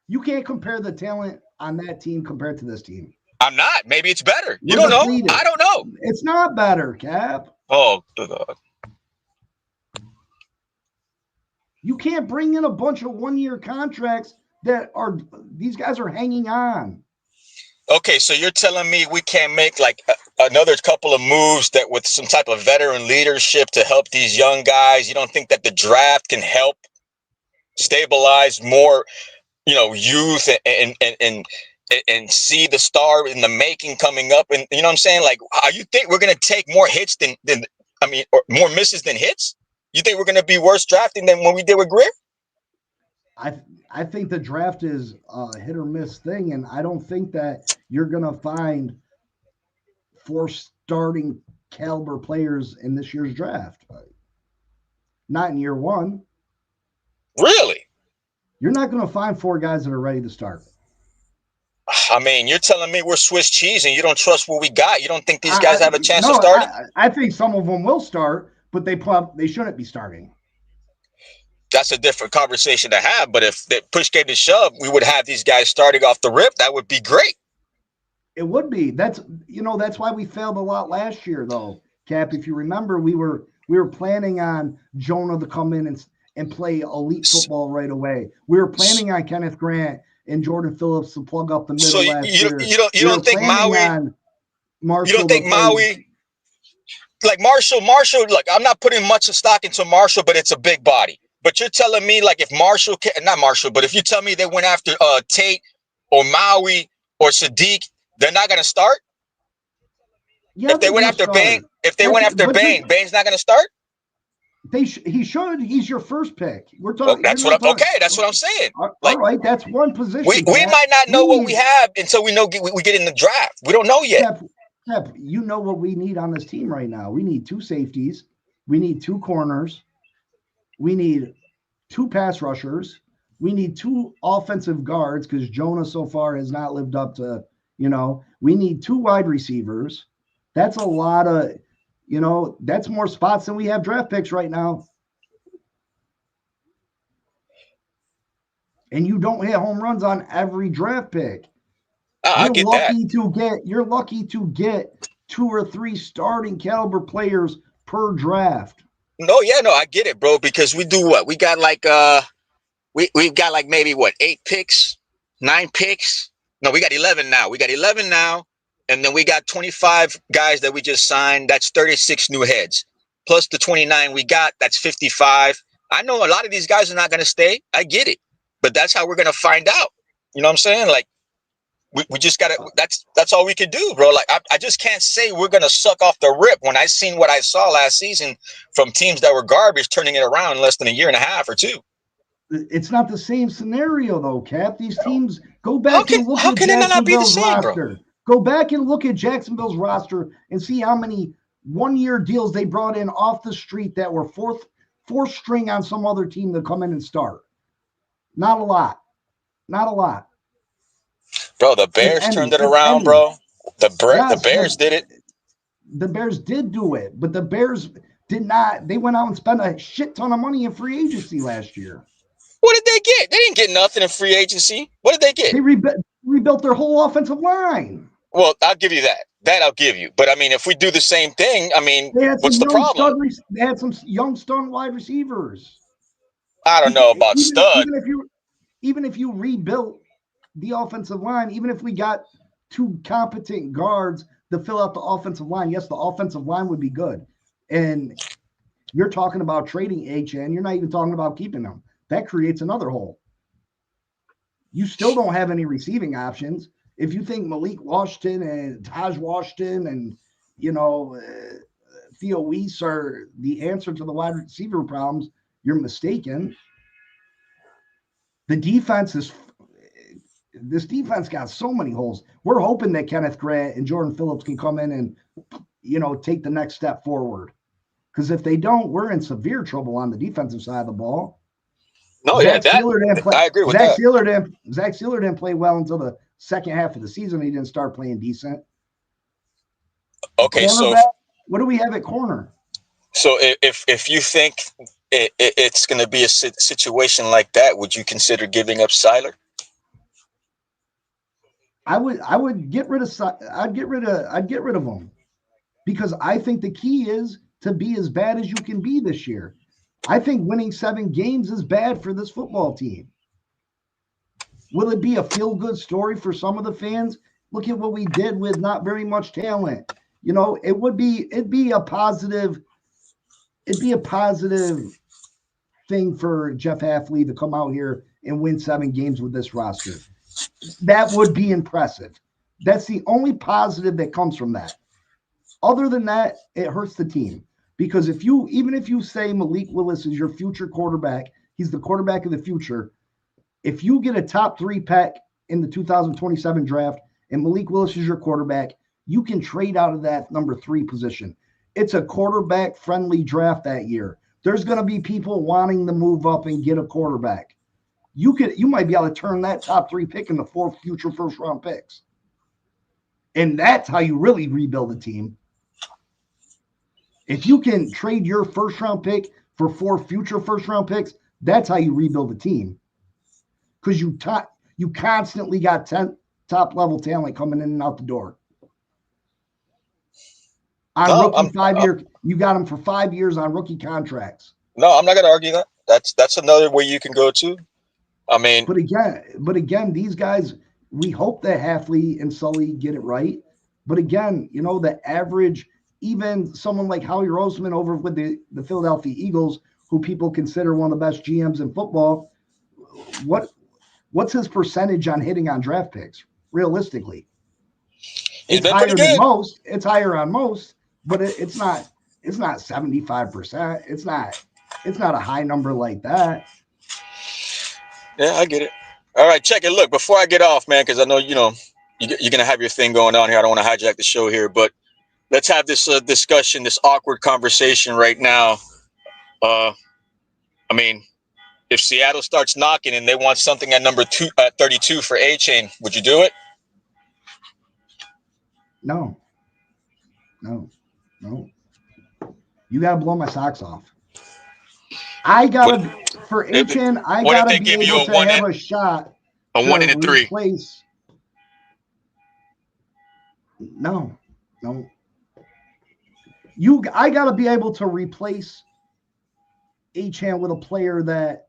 You can't compare the talent on that team compared to this team. I'm not. Maybe it's better. You don't know. I don't know. It's not better, Cap. Oh, God. You can't bring in a bunch of one-year contracts that are these guys are hanging on. Okay, so you're telling me we can't make like another couple of moves that with some type of veteran leadership to help these young guys? You don't think that the draft can help stabilize more, youth and see the star in the making coming up? And you know what I'm saying? Like, how you think we're going to take more hits or more misses than hits? You think we're going to be worse drafting than when we did with Greer? I think the draft is a hit or miss thing, and I don't think that you're going to find 4 starting caliber players in this year's draft. Not in year one. Really? You're not going to find 4 guys that are ready to start. I mean, you're telling me we're Swiss cheese and you don't trust what we got? You don't think these guys have a chance of starting? I think some of them will start, but they shouldn't be starting. That's a different conversation to have. But if the push came to shove, we would have these guys starting off the rip. That would be great. It would be. That's why we failed a lot last year, though, Cap. If you remember, we were planning on Jonah to come in and play elite football right away. We were planning on Kenneth Grant and Jordan Phillips to plug up the middle last year. You don't think Maui? Marshall, you don't think Maui? Like Marshall, like I'm not putting much of stock into Marshall, but it's a big body. But you're telling me like if Marshall, not Marshall, but if you tell me they went after Tate or Maui or Sadiq, they're not going to start? Yeah, if they went after Bain, Bain's not going to start? He should. He's your first pick. We're talking. That's what I'm saying. All right, that's one position. We might not know what we have until we get in the draft. We don't know yet. Cap, you know what we need on this team right now. We need 2 safeties. We need 2 corners. We need 2 pass rushers. We need 2 offensive guards because Jonah so far has not lived up to, we need 2 wide receivers. That's a lot of, that's more spots than we have draft picks right now. And you don't hit home runs on every draft pick. You're lucky to get 2 or 3 starting caliber players per draft. No, I get it, bro. Because we do what? We got like we've got like maybe 8 picks, 9 picks. No, we got 11 now. And then we got 25 guys that we just signed. That's 36 new heads. Plus the 29 we got, that's 55. I know a lot of these guys are not going to stay. I get it. But that's how we're going to find out. You know what I'm saying? Like, we just got to, that's all we can do, bro. Like, I just can't say we're going to suck off the rip when I seen what I saw last season from teams that were garbage turning it around in less than a year and a half or 2. It's not the same scenario, though, Cap. These teams, go back and look at Jacksonville's roster. Go back and look at Jacksonville's roster and see how many one-year deals they brought in off the street that were fourth string on some other team to come in and start. Not a lot. Bro, the Bears turned it around, bro. The Bears did it. The Bears did do it, but the Bears did not. They went out and spent a shit ton of money in free agency last year. What did they get? They didn't get nothing in free agency. What did they get? They rebuilt their whole offensive line. Well, I'll give you that. That I'll give you. But, I mean, if we do the same thing, I mean, what's the problem? They had some young stud wide receivers. I don't know about stud. Even if you rebuilt the offensive line, even if we got 2 competent guards to fill out the offensive line, yes, the offensive line would be good. And you're talking about trading HN. You're not even talking about keeping them. That creates another hole. You still don't have any receiving options. If you think Malik Washington and Taj Washington and, Theo Weiss are the answer to the wide receiver problems, you're mistaken. This defense got so many holes. We're hoping that Kenneth Grant and Jordan Phillips can come in and, take the next step forward. Because if they don't, we're in severe trouble on the defensive side of the ball. No, I agree with that. Zach Sealer didn't play well until the second half of the season. He didn't start playing decent. Okay, so what do we have at corner? So if you think it's going to be a situation like that, would you consider giving up Seiler? I would get rid of. I'd get rid of him because I think the key is to be as bad as you can be this year. I think winning 7 games is bad for this football team. Will it be a feel-good story for some of the fans? Look at what we did with not very much talent. You know, it'd be a positive thing for Jeff Hafley to come out here and win 7 games with this roster. That would be impressive. That's the only positive that comes from that. Other than that, it hurts the team. Because even if you say Malik Willis is your future quarterback, he's the quarterback of the future. If you get a top 3 pick in the 2027 draft and Malik Willis is your quarterback, you can trade out of that number 3 position. It's a quarterback friendly draft that year. There's going to be people wanting to move up and get a quarterback. You might be able to turn that top 3 pick into 4 future first round picks. And that's how you really rebuild a team. If you can trade your first round pick for 4 future first round picks, that's how you rebuild a team. Because you constantly got top level talent coming in and out the door. You got them for 5 years on rookie contracts. No, I'm not going to argue that. That's another way you can go to. I mean, but again, these guys, we hope that Hafley and Sully get it right. But again, you know, the average, even someone like Howie Roseman over with the Philadelphia Eagles, who people consider one of the best GMs in football, what's his percentage on hitting on draft picks? Realistically, it's higher than most. It's higher on most, but it's not 75%. It's not a high number like that. Yeah, I get it. All right, check it. Look, before I get off, man, because I know you're gonna have your thing going on here. I don't want to hijack the show here, but let's have this discussion, this awkward conversation right now. I mean, if Seattle starts knocking and they want something at number 32 for A-Chain, would you do it? No. You gotta blow my socks off. I gotta be able to have a shot. A 1 and a 3. No. I gotta be able to replace Achane with a player that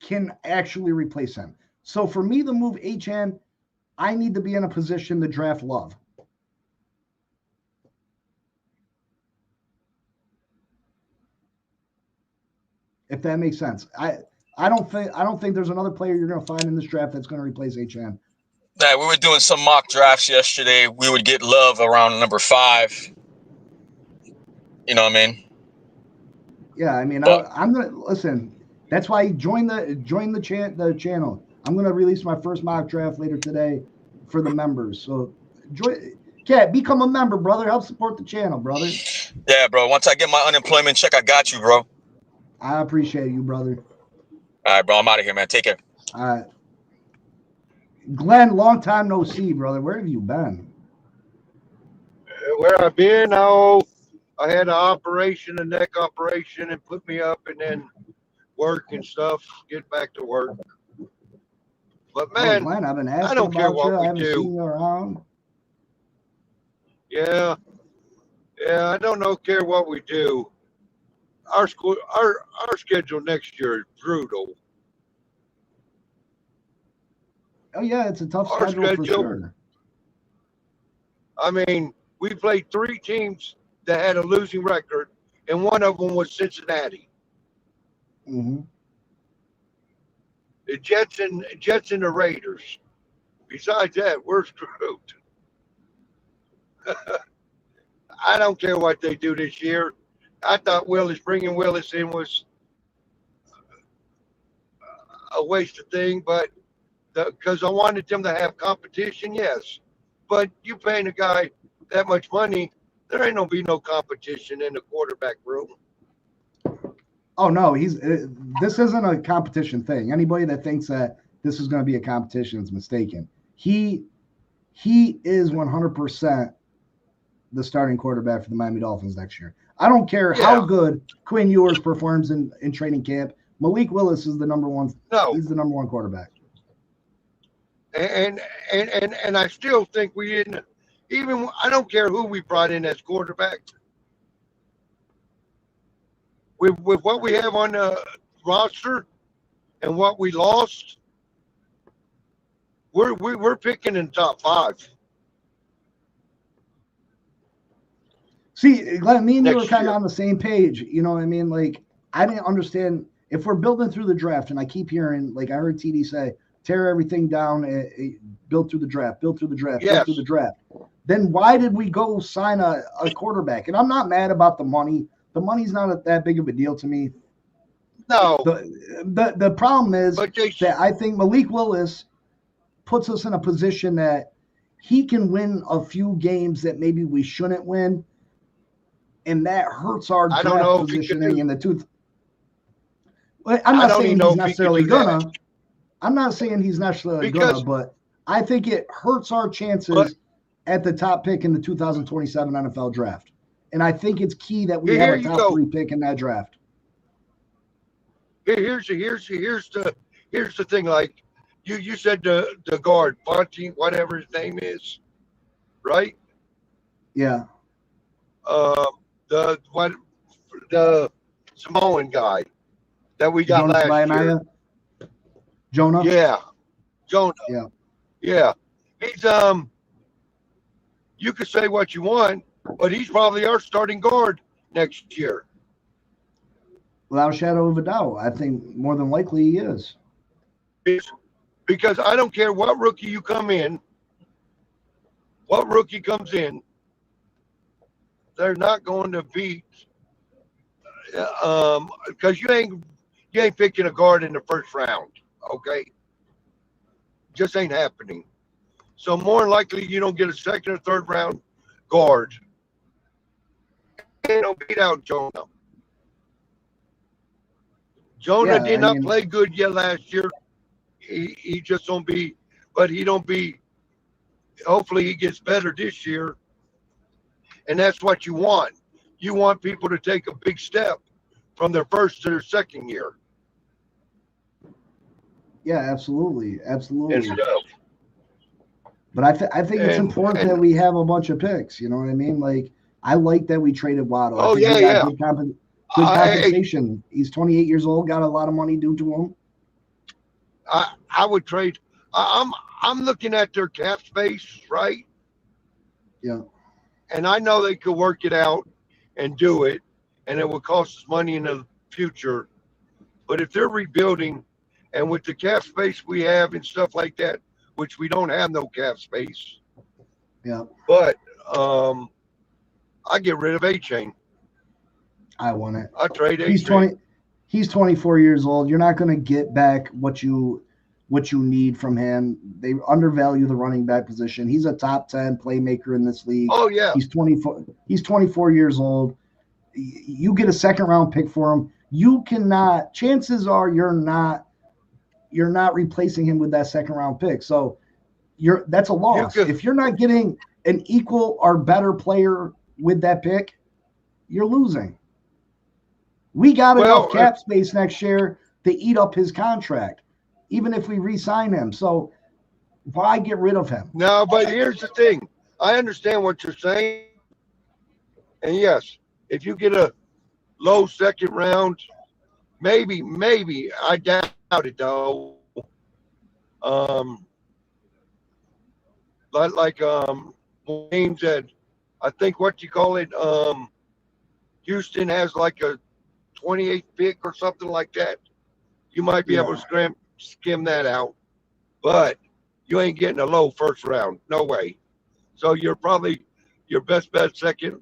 can actually replace him. So for me to move Achane, I need to be in a position to draft Love. If that makes sense. I don't think there's another player you're going to find in this draft that's going to replace Achane. Yeah, we were doing some mock drafts yesterday. We would get Love around number 5. You know what I mean? Yeah, I mean, I'm going to listen. That's why join the channel. I'm going to release my first mock draft later today for the members. So become a member, brother. Help support the channel, brother. Yeah, bro. Once I get my unemployment check, I got you, bro. I appreciate you, brother. All right, bro. I'm out of here, man. Take care. Glenn, long time no see, brother. Where have you been? Where I've been, I had a neck operation, and put me up, and then work and stuff, get back to work. But man, Glenn, I've been asking I don't care about what you. I we haven't do. seen you around. Yeah, I don't care what we do. Our schedule next year is brutal. Oh yeah, it's a tough schedule for sure. I mean, we played 3 teams that had a losing record, and one of them was Cincinnati. Mm-hmm. The Jets and the Raiders. Besides that, we're screwed. I don't care what they do this year. I thought bringing Willis in was a waste of thing, but because I wanted them to have competition, yes. But you paying a guy that much money, there ain't gonna be no competition in the quarterback room. Oh no, this isn't a competition thing. Anybody that thinks that this is going to be a competition is mistaken. He is 100% the starting quarterback for the Miami Dolphins next year. I don't care how good Quinn Ewers performs in training camp. Malik Willis is the number one. No, he's the number 1 quarterback. And I still think we didn't. Even I don't care who we brought in as quarterback. with what we have on the roster and what we lost, we're picking in top 5. See, Glenn, me and you Next are kind year. of on the same page. You know what I mean? Like, I didn't understand if we're building through the draft, and I keep hearing, like I heard TD say, tear everything down, build through the draft, build through the draft, build Yes. through the draft. Then why did we go sign a quarterback? And I'm not mad about the money. The money's not that big of a deal to me. No, The problem is but they that I think Malik Willis puts us in a position that he can win a few games that maybe we shouldn't win, and that hurts our I don't know draft if he could positioning do- in the tooth. I'm I not don't saying even know he's if he could necessarily do that. gonna. I'm not saying he's necessarily Because- gonna, but I think it hurts our chances But- at the top pick in the 2027 NFL draft. And I think it's key that we Here have a you top go. 3 pick in that draft. Here's the thing. Like you said, the guard Fonte, whatever his name is, right? Yeah. The Samoan guy that we got Jonas last year. Ioannidis? Jonah? Yeah, Jonah. Yeah. Yeah. He's you could say what you want, but he's probably our starting guard next year. Without a shadow of a doubt. I think more than likely he is. Because I don't care what rookie you come in, what rookie comes in, they're not going to beat because you ain't picking a guard in the first round, okay? Just ain't happening. So more than likely you don't get a second or third round guard. They don't beat out Jonah. Jonah Yeah, did I not mean- play good yet last year. He just don't be, but he don't be. Hopefully he gets better this year, and that's what you want. You want people to take a big step from their first to their second year. Yeah, absolutely. Absolutely. And stuff. But I think it's And- important that we have a bunch of picks. You know what I mean? Like, I like that we traded Waddle. I Oh, think yeah, he got yeah. Good I- compensation. He's 28 years old, got a lot of money due to him. I would trade. I'm looking at their cap space, right? Yeah. And I know they could work it out and do it, and it would cost us money in the future. But if they're rebuilding, and with the cap space we have and stuff like that, which we don't have no cap space, Yeah. but I get rid of A-Chain. I want it. I trade A-Chain. He's 24 years old. You're not going to get back what you need from him. They undervalue the running back position. He's a top 10 playmaker in this league. Oh yeah, He's 24 years old. You get a second round pick for him. You cannot, chances are you're not replacing him with that second round pick. So that's a loss. If you're not getting an equal or better player with that pick, you're losing. We got enough cap space next year to eat up his contract, even if we re-sign him. So why get rid of him? no, but here's the thing. I understand what you're saying. And yes, if you get a low second round, maybe, I doubt it though. But like Wayne said, I think what you call it, Houston has like a 28th pick or something like that. You might be able to skim that out, but you ain't getting a low first round. No way. So you're probably your best bet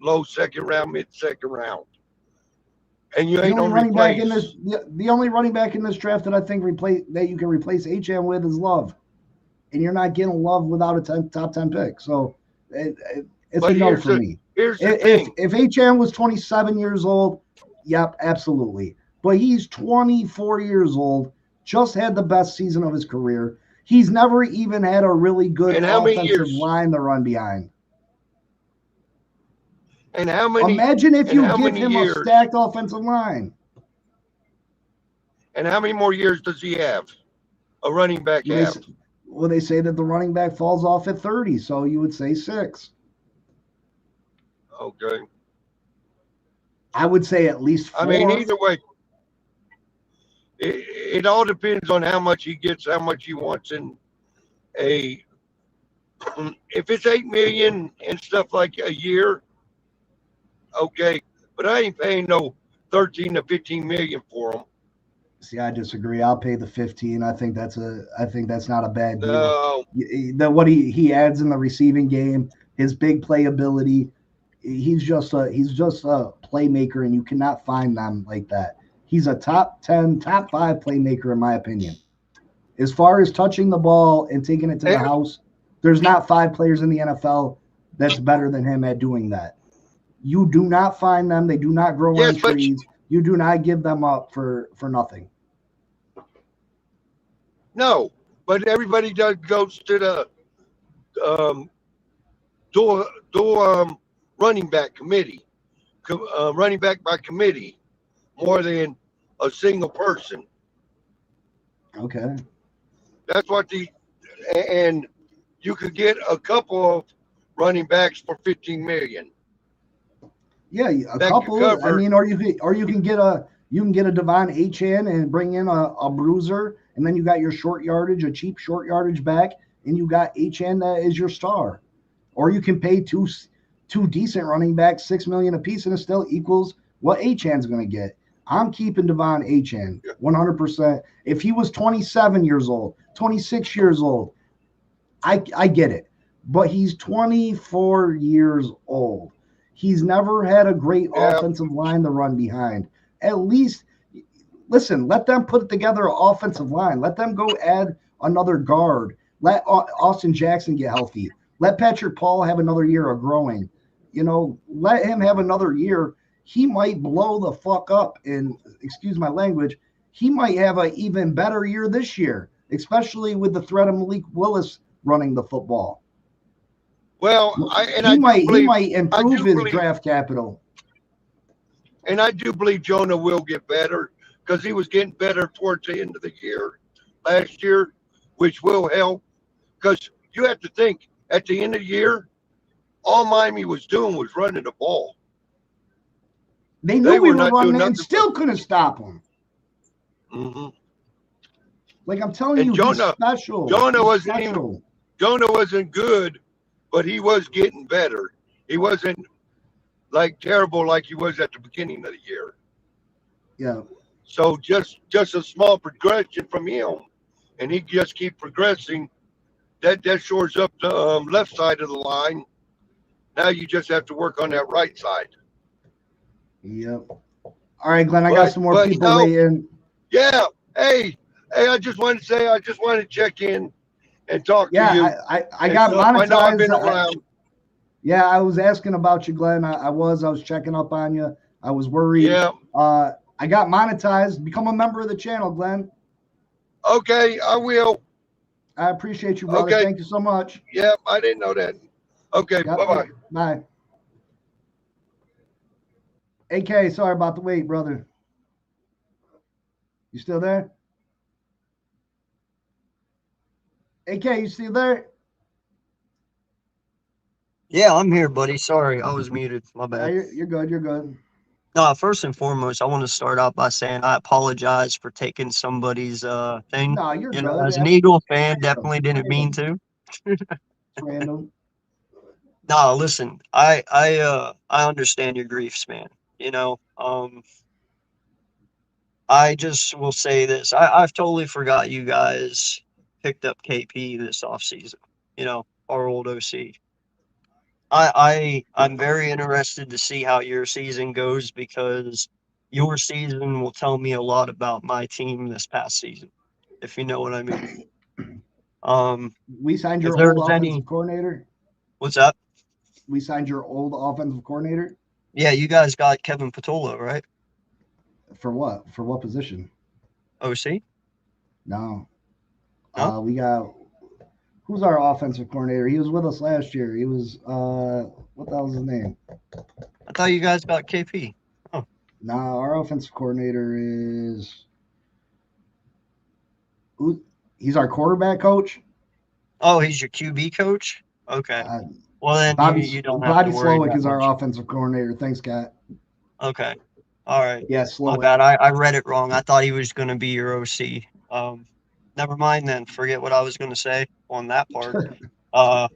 low second round, mid second round. And you ain't gonna replace. The only running back in this draft that I think that you can replace HM with is Love, and you're not getting Love without a top 10 pick. So it's a no for me. Here's the thing. If HM was 27 years old, yep, absolutely. But he's 24 years old, just had the best season of his career. He's never even had a really good offensive line to run behind. And how many? Imagine if you give him a stacked offensive line. And how many more years does he have? A running back have? Well, they say that the running back falls off at 30, so you would say 6. Okay. I would say at least 4. I mean, either way, it all depends on how much he gets, how much he wants in a. If it's $8 million and stuff like a year, okay, but I ain't paying no 13 to 15 million for him. See, I disagree. I'll pay the 15. I think that's not a bad deal. No, What he adds in the receiving game, his big playability, he's just a playmaker, and you cannot find them like that. He's a top 10, top 5 playmaker in my opinion. As far as touching the ball and taking it to the house, there's not 5 players in the NFL that's better than him at doing that. You do not find them. They do not grow on trees. You do not give them up for nothing. no, but everybody goes to the running back committee, running back by committee, more than a single person. Okay. That's what and you could get a couple of running backs for 15 million. Yeah, a That couple. could cover- I mean, or you can get a Devon Achane and bring in a bruiser, and then you got your short yardage, a cheap short yardage back, and you got Achane that is your star. Or you can pay two decent running backs $6 million apiece, and it still equals what Achane's going to get. I'm keeping Devon Achane 100%. If he was 27 years old, 26 years old, I get it. But he's 24 years old. He's never had a great offensive line to run behind. At least, listen, let them put together an offensive line. Let them go add another guard. Let Austin Jackson get healthy. Let Patrick Paul have another year of growing. Let him have another year. He might blow the fuck up, and excuse my language, he might have an even better year this year, especially with the threat of Malik Willis running the football. Well, he might improve his draft capital. And I do believe Jonah will get better because he was getting better towards the end of the year last year, which will help. Because you have to think, at the end of the year, all Miami was doing was running the ball. They knew we were running and still couldn't stop him. Mm-hmm. Like I'm telling you, he's special. Jonah wasn't good, but he was getting better. He wasn't like terrible like he was at the beginning of the year. Yeah. So just a small progression from him, and he just keep progressing. That shores up the left side of the line. Now you just have to work on that right side. Yep. All right, Glenn, I got some more people waiting. Yeah. Hey, I just wanted to say, I just wanted to check in and talk to you. Yeah, I got monetized. I know I've been around. Yeah, I was asking about you, Glenn. I was checking up on you. I was worried. Yeah. I got monetized. Become a member of the channel, Glenn. Okay, I will. I appreciate you, brother. Okay. Thank you so much. Yep, I didn't know that. Okay, Yep. bye-bye. Bye. AK, sorry about the wait, brother. You still there? AK, you still there? Yeah, I'm here, buddy. Sorry, I was muted. My bad. You're good. You're good. No, first and foremost, I want to start out by saying I apologize for taking somebody's thing. No, you're good. As an Eagle fan, definitely didn't mean to. It's random. No, listen, I understand your griefs, man. I just will say this. I've totally forgot you guys picked up KP this offseason, our old OC. I'm very interested to see how your season goes because your season will tell me a lot about my team this past season, if you know what I mean. We signed your old offensive coordinator. What's that? We signed your old offensive coordinator. Yeah, you guys got Kevin Patullo, right? For what? For what position? OC? No. No? We got. Who's our offensive coordinator? He was with us last year. He was what the hell was his name? I thought you guys got KP. Oh. No, our offensive coordinator is he's our quarterback coach. Oh, he's your QB coach? Okay. Well then Bobby, you don't have Bobby to worry Slowick that is our much. offensive coordinator. Thanks, Scott. Okay. All right. Yeah, My slow it. bad. I read it wrong. I thought he was going to be your OC. Never mind then. Forget what I was going to say on that part. Uh,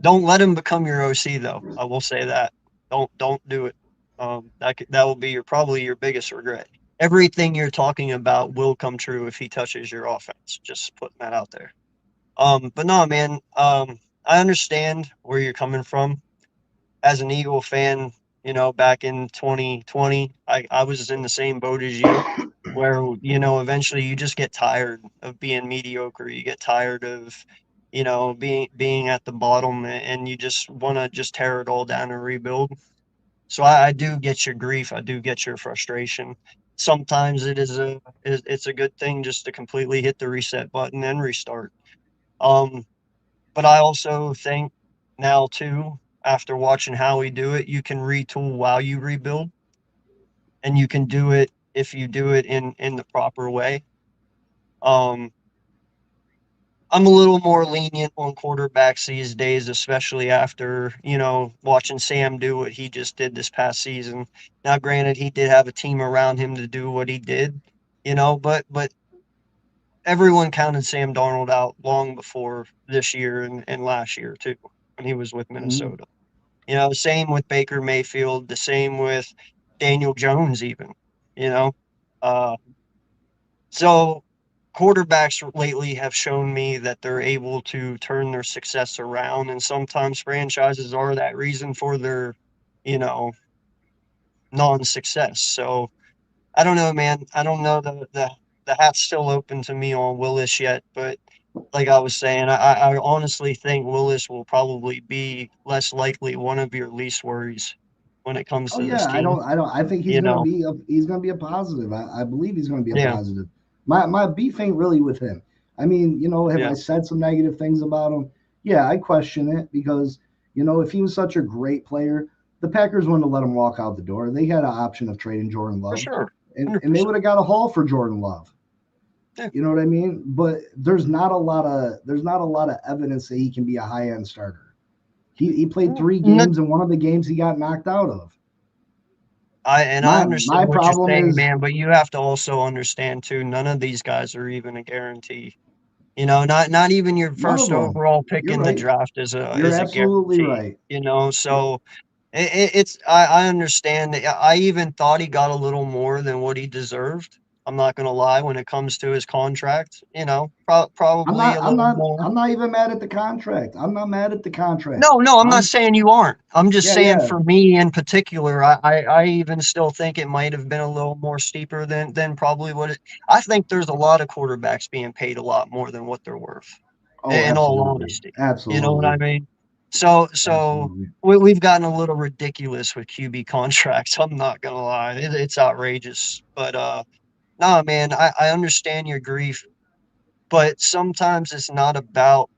don't let him become your OC though. I will say that. Don't do it. That will be probably your biggest regret. Everything you're talking about will come true if he touches your offense. Just putting that out there. But no, man. I understand where you're coming from. As an Eagle fan, back in 2020, I was in the same boat as you, where, eventually you just get tired of being mediocre. You get tired of, being at the bottom, and you just want to just tear it all down and rebuild. So I do get your grief. I do get your frustration. Sometimes it's a good thing just to completely hit the reset button and restart. Um, but I also think now too, after watching how we do it, you can retool while you rebuild, and you can do it if you do it in the proper way. Um, I'm a little more lenient on quarterbacks these days, especially after, watching Sam do what he just did this past season. Now, granted, he did have a team around him to do what he did, but everyone counted Sam Darnold out long before this year and last year too, when he was with Mhm. Minnesota. Same with Baker Mayfield, the same with Daniel Jones even, you know. Uh, so quarterbacks lately have shown me that they're able to turn their success around, and sometimes franchises are that reason for their, you know, non-success. So I don't know, man. I don't know, the hat's still open to me on Willis yet, but like I was saying, I honestly think Willis will probably be less likely one of your least worries when it comes Oh to this yeah, team. I think You know, he's gonna be a positive. I believe he's gonna be a yeah, positive. My beef ain't really with him. I mean, have yeah, I said some negative things about him? Yeah, I question it because if he was such a great player, the Packers wouldn't have let him walk out the door. They had an option of trading Jordan for Love, sure, and they 100%. would have got a haul for Jordan Love. Yeah. You know what I mean? But there's not a lot of evidence that he can be a high end starter. He played Well, 3 games, and one of the games he got knocked out of. I My understand what you're problem saying, is man, but you have to also understand too, none of these guys are even a guarantee. Not even your none of first them. overall pick You're in the right. draft is a You're absolutely guarantee. right. Yep. So it's I understand that. I even thought he got a little more than what he deserved. I'm not gonna lie when it comes to his contract. I'm Probably not. a I'm little not. more. I'm not even mad at the contract. I'm not mad at the contract. No, I'm not I'm. saying you aren't. I'm just Yeah. saying Yeah. for me in particular, I even still think it might have been a little more steeper than probably what it. I think there's a lot of quarterbacks being paid a lot more than what they're worth. Oh, In all absolutely. honesty, you know what I Absolutely. mean. So Absolutely. we've gotten a little ridiculous with QB contracts. I'm not gonna lie, it's outrageous. But nah, man, I understand your grief, but sometimes it's not about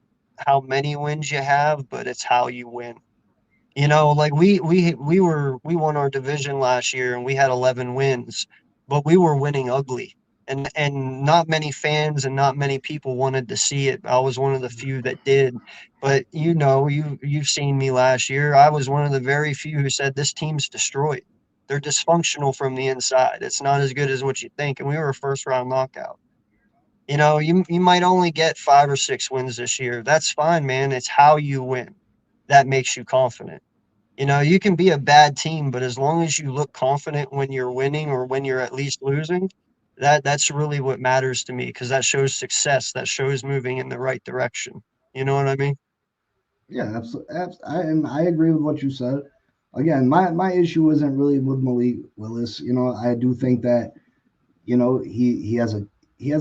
how many wins you have, but it's how you win. Like we won our division last year and we had 11 wins, but we were winning ugly. And not many fans and not many people wanted to see it. I was one of the few that did. But you've seen me last year. I was one of the very few who said this team's destroyed. They're dysfunctional from the inside. It's not as good as what you think. And we were a first round knockout. You might only get 5 or 6 wins this year. That's fine, man. It's how you win that makes you confident. You can be a bad team, but as long as you look confident when you're winning or when you're at least losing, that's really what matters to me because that shows success. That shows moving in the right direction. You know what I mean? Yeah. Absolutely. I agree with what you said. Again, my issue isn't really with Malik Willis. I do think that he has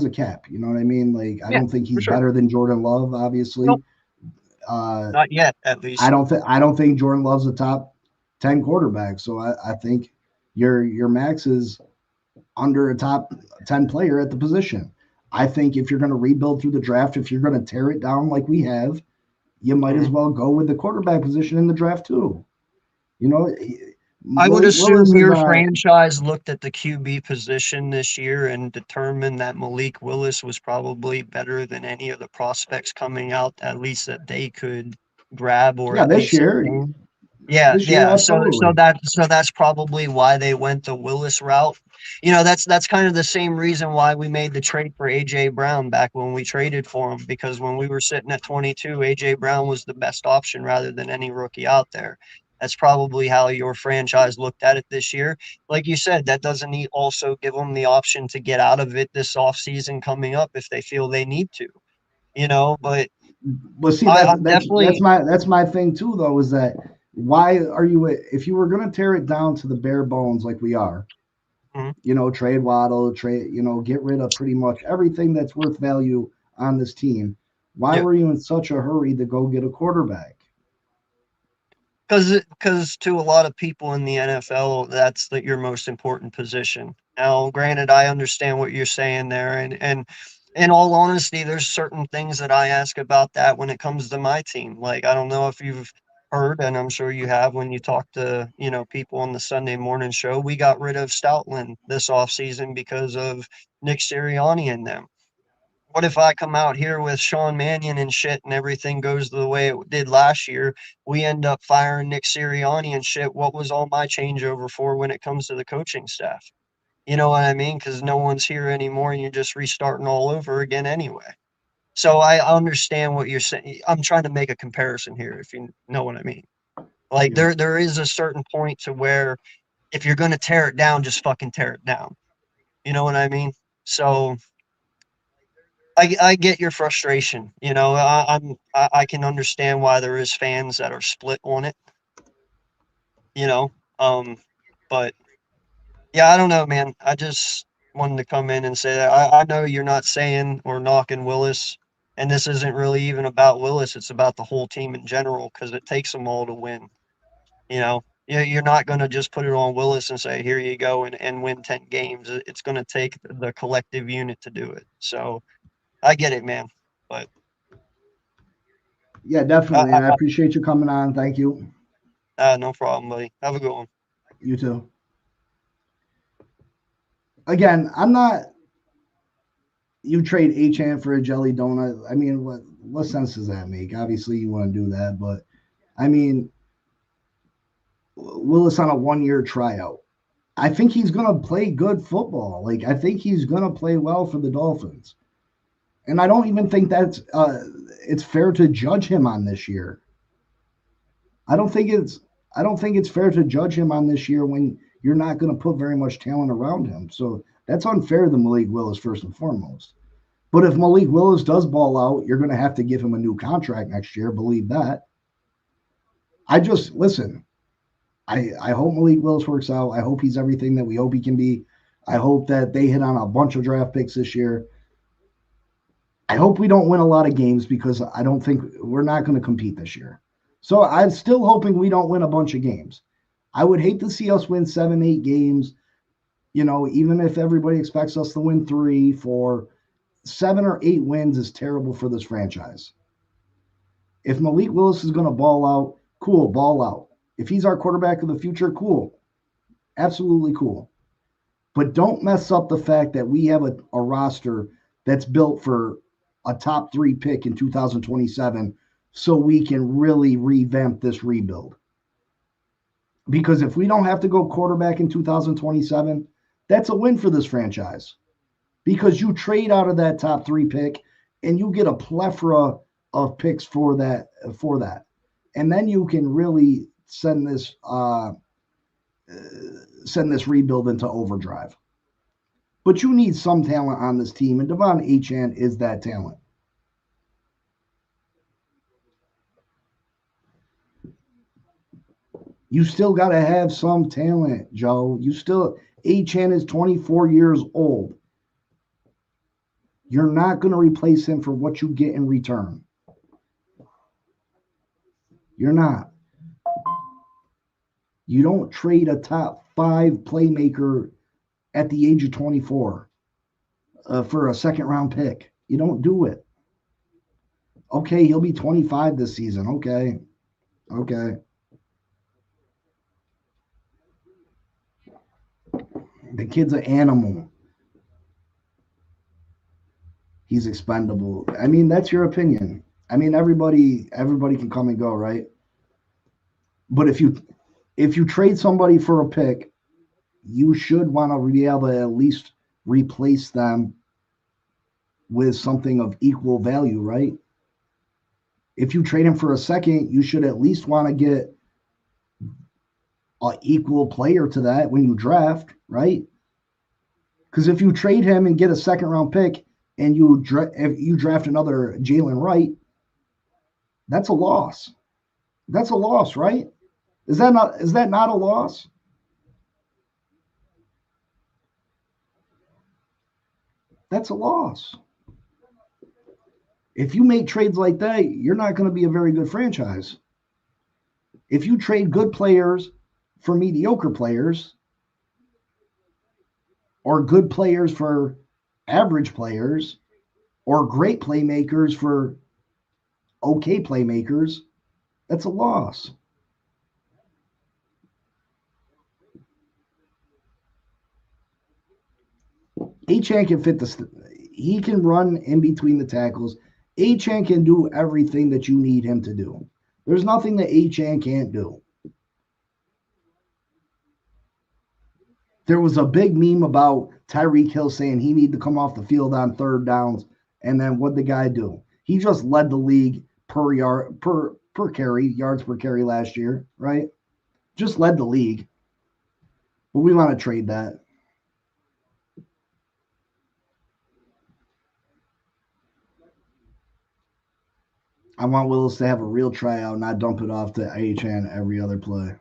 a cap. You know what I mean? Like I Yeah, don't think for he's sure. better than Jordan Love. Obviously, Nope, uh, not yet, at least. I don't think Jordan Love's a top 10 quarterback. So I think your max is under a top 10 player at the position. I think if you're going to rebuild through the draft, if you're going to tear it down like we have, you might as Mhm. well go with the quarterback position in the draft too. You know, I would Malik Willis assume is your franchise looked at the QB position this year and determined that Malik Willis was probably better than any of the prospects coming out, at least that they could grab or yeah, at this least year. obtain. Yeah, this year. yeah. So Absolutely. that's probably why they went the Willis route. That's kind of the same reason why we made the trade for AJ Brown back when we traded for him, because when we were sitting at 22, AJ Brown was the best option rather than any rookie out there. That's probably how your franchise looked at it this year. Like you said, that doesn't also give them the option to get out of it this offseason coming up if they feel they need to, but But see, I'm definitely. that's my thing too, though, is that why are you if you were going to tear it down to the bare bones like we are, Mhm. trade Waddle, trade, get rid of pretty much everything that's worth value on this team. Why Yeah. were you in such a hurry to go get a quarterback? Because to a lot of people in the NFL, that's your most important position. Now, granted, I understand what you're saying there, and in all honesty, there's certain things that I ask about that when it comes to my team. Like, I don't know if you've heard, and I'm sure you have when you talk to people on the Sunday morning show. We got rid of Stoutland this offseason because of Nick Sirianni and them. What if I come out here with Sean Mannion and shit and everything goes the way it did last year? We end up firing Nick Sirianni and shit. What was all my changeover for when it comes to the coaching staff? You know what I mean? Because no one's here anymore and you're just restarting all over again anyway. So I understand what you're saying. I'm trying to make a comparison here, if you know what I mean. Like Yeah. there is a certain point to where if you're going to tear it down, just fucking tear it down. You know what I mean? So I get your frustration. I can understand why there is fans that are split on it. You know, um, but yeah, I don't know, man. I just wanted to come in and say that I know you're not saying or knocking Willis, and this isn't really even about Willis. It's about the whole team in general because it takes them all to win. You're not going to just put it on Willis and say, "Here you go," and win 10 games. It's going to take the collective unit to do it. So I get it, man. But Yeah, definitely. And I I appreciate you coming on. Thank you. no problem, buddy. Have a good one. You too. Again, I'm not. You trade Achan for a jelly donut. I mean, what sense does that make? Obviously, you want to do that, but I mean, Willis on a 1 year tryout. I think he's going to play good football. Like, I think he's going to play well for the Dolphins. And I don't even think that's it's fair to judge him on this year. I don't think it's I don't think it's fair to judge him on this year when you're not going to put very much talent around him. So that's unfair to Malik Willis first and foremost. But if Malik Willis does ball out, you're going to have to give him a new contract next year. Believe that. I just listen. I hope Malik Willis works out. I hope he's everything that we hope he can be. I hope that they hit on a bunch of draft picks this year. I hope we don't win a lot of games because I don't think we're not going to compete this year. So I'm still hoping we don't win a bunch of games. I would hate to see us win 7, 8 games. Even if everybody expects us to win 3, 4, 7 or 8 wins is terrible for this franchise. If Malik Willis is going to ball out, cool, ball out. If he's our quarterback of the future, cool. Absolutely cool. But don't mess up the fact that we have a roster that's built for a top 3 pick in 2027 so we can really revamp this rebuild. Because if we don't have to go quarterback in 2027, that's a win for this franchise. Because you trade out of that top 3 pick and you get a plethora of picks for that. And then you can really send this rebuild into overdrive. But you need some talent on this team, and Devon Achane is that talent. You still got to have some talent, Joe. Achane is 24 years old. You're not going to replace him for what you get in return. You're not. You don't trade a top 5 playmaker at the age of 24 for a second round pick. You don't do it. Okay, he'll be 25 this season. Okay. The kid's an animal. He's expendable. I mean, that's your opinion. I mean, everybody can come and go, right? But if you trade somebody for a pick, you should want to be able to at least replace them with something of equal value, right? If you trade him for a second, you should at least want to get an equal player to that when you draft, right? Because if you trade him and get a second round pick and if you draft another Jalen Wright, that's a loss. That's a loss, right? Is that not a loss? That's a loss. If you make trades like that, you're not going to be a very good franchise. If you trade good players for mediocre players or good players for average players or great playmakers for okay playmakers, that's a loss. Achane can he can run in between the tackles. Achane can do everything that you need him to do. There's nothing that Achane can't do. There was a big meme about Tyreek Hill saying he needed to come off the field on third downs, and then what'd the guy do? He just led the league per carry, yards per carry last year, right? Just led the league. But we want to trade that. I want Willis to have a real tryout, not dump it off to Achane every other play.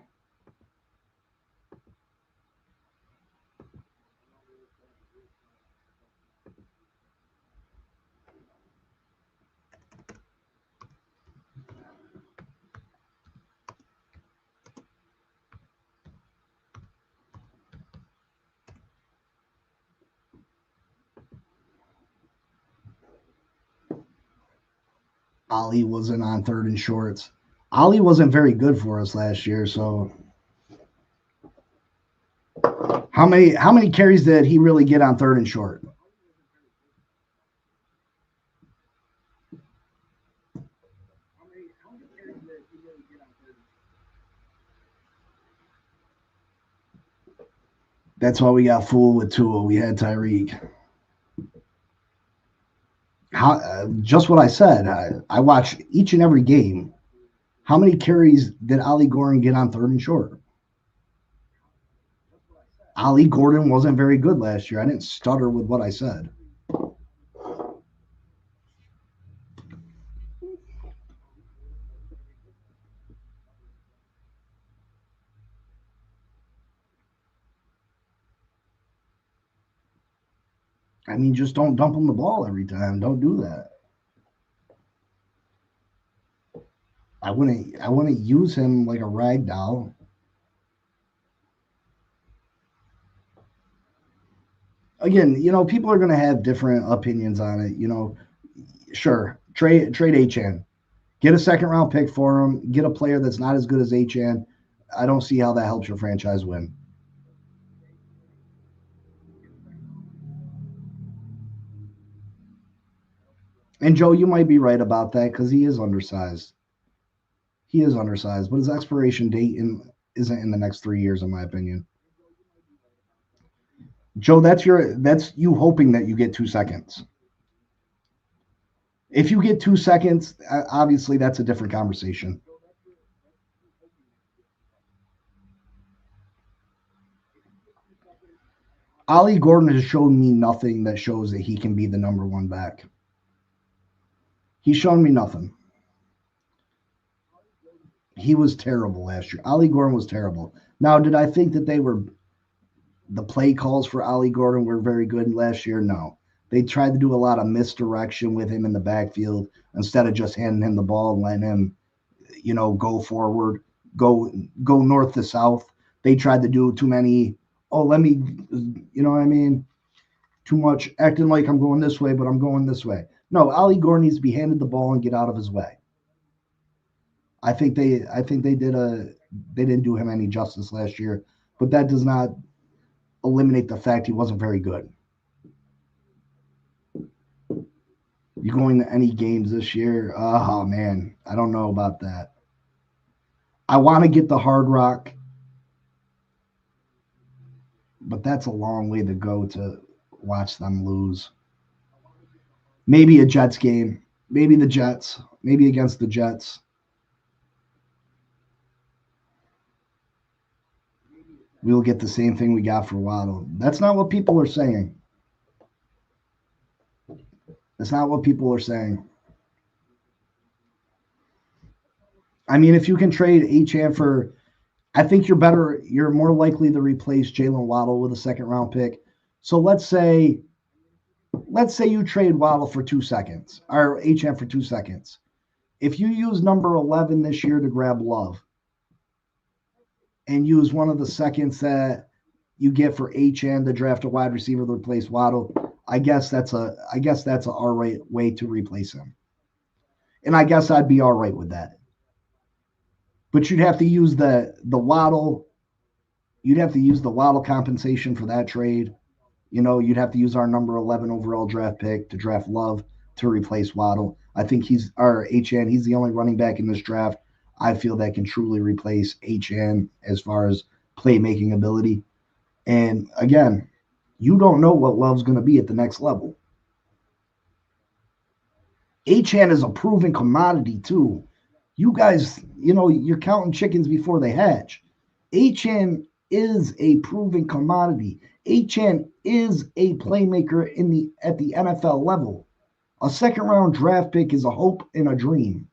Ali wasn't on third and shorts. Ali wasn't very good for us last year, so how many carries did he really get on third and short? That's why we got fooled with Tua. We had Tyreek. Just what I said. I watch each and every game. How many carries did Ali Gordon get on third and short? Ali Gordon wasn't very good last year. I didn't stutter with what I said. I mean, just don't dump him the ball every time. Don't do that. I wouldn't use him like a rag doll. Again, people are going to have different opinions on it. Sure, trade Achane, get a second round pick for him, get a player that's not as good as Achane. I don't see how that helps your franchise win. And Joe, you might be right about that because he is undersized. He is undersized, but his expiration date isn't in the next 3 years, in my opinion. Joe, that's you hoping that you get 2 seconds. If you get 2 seconds, obviously that's a different conversation. Ali Gordon has shown me nothing that shows that he can be the number one back. He's shown me nothing. He was terrible last year. Ali Gordon was terrible. Now, did I think that the play calls for Ali Gordon were very good last year? No. They tried to do a lot of misdirection with him in the backfield instead of just handing him the ball and letting him, go forward, go north to south. They tried to do too many, you know what I mean? Too much acting like I'm going this way, but I'm going this way. No, Ali Gordon needs to be handed the ball and get out of his way. I think they didn't do him any justice last year, but that does not eliminate the fact he wasn't very good. You going to any games this year? Oh man, I don't know about that. I want to get the Hard Rock, but that's a long way to go to watch them lose. Maybe a Jets game. Maybe the Jets. Maybe against the Jets. We'll get the same thing we got for Waddle. That's not what people are saying. That's not what people are saying. I mean, if you can trade Achane for, I think you're more likely to replace Jalen Waddle with a second round pick. So let's say you trade Waddle for 2 seconds or Achane for 2 seconds. If you use number 11 this year to grab Love and use one of the seconds that you get for Achane to draft a wide receiver to replace Waddle, I guess that's a all right way to replace him. And I guess I'd be all right with that. But you'd have to use the Waddle. You'd have to use the Waddle compensation for that trade. You know, you'd have to use our number 11 overall draft pick to draft Love to replace Waddle. I think he's the only running back in this draft I feel that can truly replace Achane as far as playmaking ability. And again, you don't know what Love's going to be at the next level. Achane is a proven commodity too. You guys, you're counting chickens before they hatch. Achane is a proven commodity. Achane is a playmaker at the NFL level. A second round draft pick is a hope and a dream.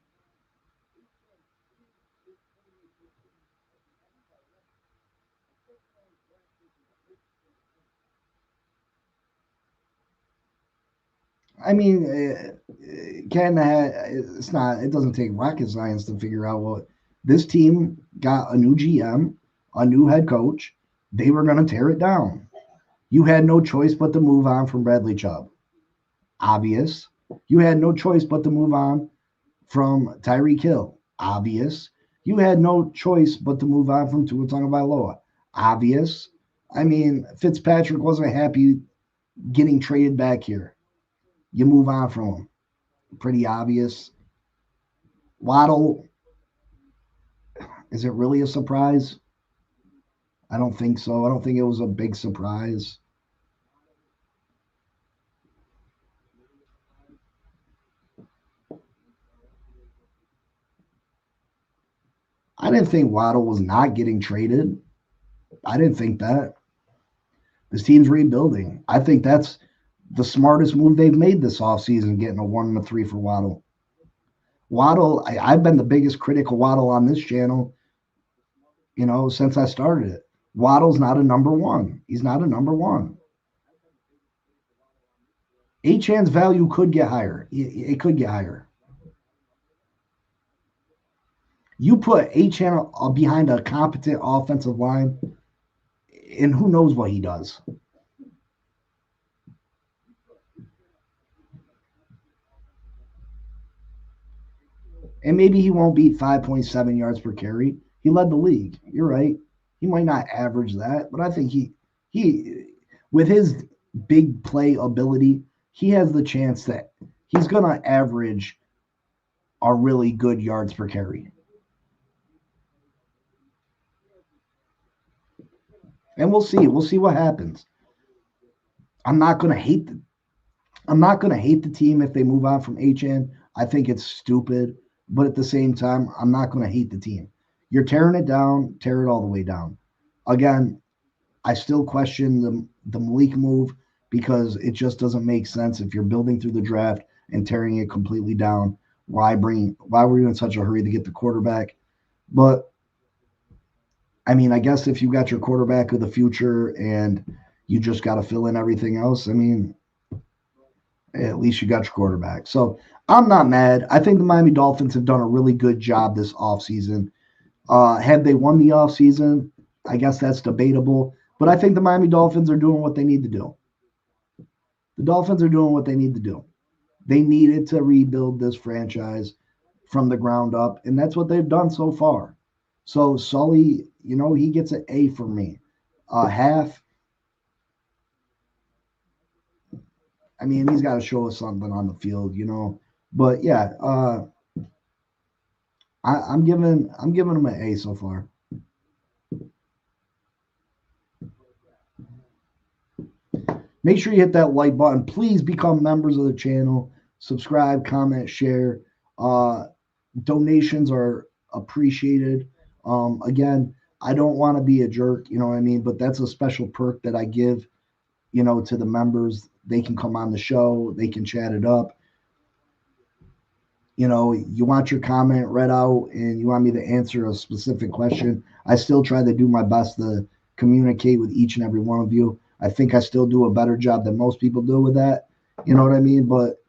I mean, it doesn't take rocket science to figure out what this team got. A new GM, a new head coach. They were going to tear it down. You had no choice but to move on from Bradley Chubb. Obvious. You had no choice but to move on from Tyreek Hill. Obvious. You had no choice but to move on from Tua Tagovailoa. Obvious. I mean, Fitzpatrick wasn't happy getting traded back here. You move on from him. Pretty obvious. Waddle, is it really a surprise? I don't think so. I don't think it was a big surprise. I didn't think Waddle was not getting traded. I didn't think that. This team's rebuilding. I think that's the smartest move they've made this offseason, getting a 1 and a 3 for Waddle. Waddle, I've been the biggest critic of Waddle on this channel, since I started it. Waddle's not a number one. He's not a number one. Achane's value could get higher. It could get higher. You put Achane behind a competent offensive line, and who knows what he does. And maybe he won't beat 5.7 yards per carry. He led the league. You're right. He might not average that, but I think he with his big play ability, he has the chance that he's going to average a really good yards per carry. And we'll see. We'll see what happens. I'm not going to hate the team if they move on from Achane. I think it's stupid. But at the same time, I'm not going to hate the team. You're tearing it down, tear it all the way down. Again, I still question the Malik move because it just doesn't make sense if you're building through the draft and tearing it completely down. Why were you in such a hurry to get the quarterback? But, I mean, I guess if you got your quarterback of the future and you just got to fill in everything else, I mean, at least you got your quarterback. So I'm not mad. I think the Miami Dolphins have done a really good job this offseason. Had they won the offseason, I guess that's debatable. But I think the Miami Dolphins are doing what they need to do. The Dolphins are doing what they need to do. They needed to rebuild this franchise from the ground up, and that's what they've done so far. So Sully, he gets an A for me. Half. I mean, he's got to show us something on the field, But yeah, I'm giving them an A so far. Make sure you hit that like button. Please become members of the channel. Subscribe, comment, share. Donations are appreciated. Again, I don't want to be a jerk, you know what I mean? But that's a special perk that I give, you know, to the members. They can come on the show. They can chat it up. You know, you want your comment read out and you want me to answer a specific question. I still try to do my best to communicate with each and every one of you. I think I still do a better job than most people do with that. You know what I mean? But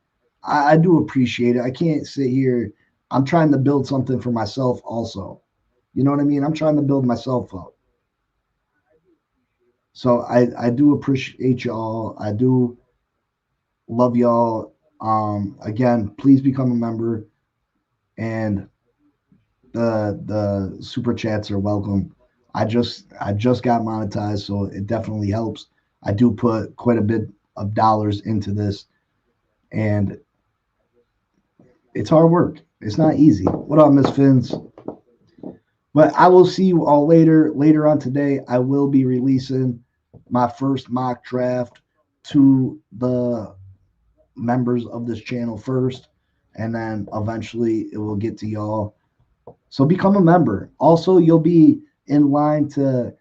I do appreciate it. I can't sit here. I'm trying to build something for myself also. You know what I mean? I'm trying to build myself up. So I do appreciate y'all. I do love y'all. Again, please become a member, and the super chats are welcome. I just got monetized, so it definitely helps. I do put quite a bit of dollars into this, and it's hard work. It's not easy. What up, Miss Fins? But I will see you all later. Later on today, I will be releasing my first mock draft to the members of this channel first, and then eventually it will get to y'all. So become a member. Also, you'll be in line to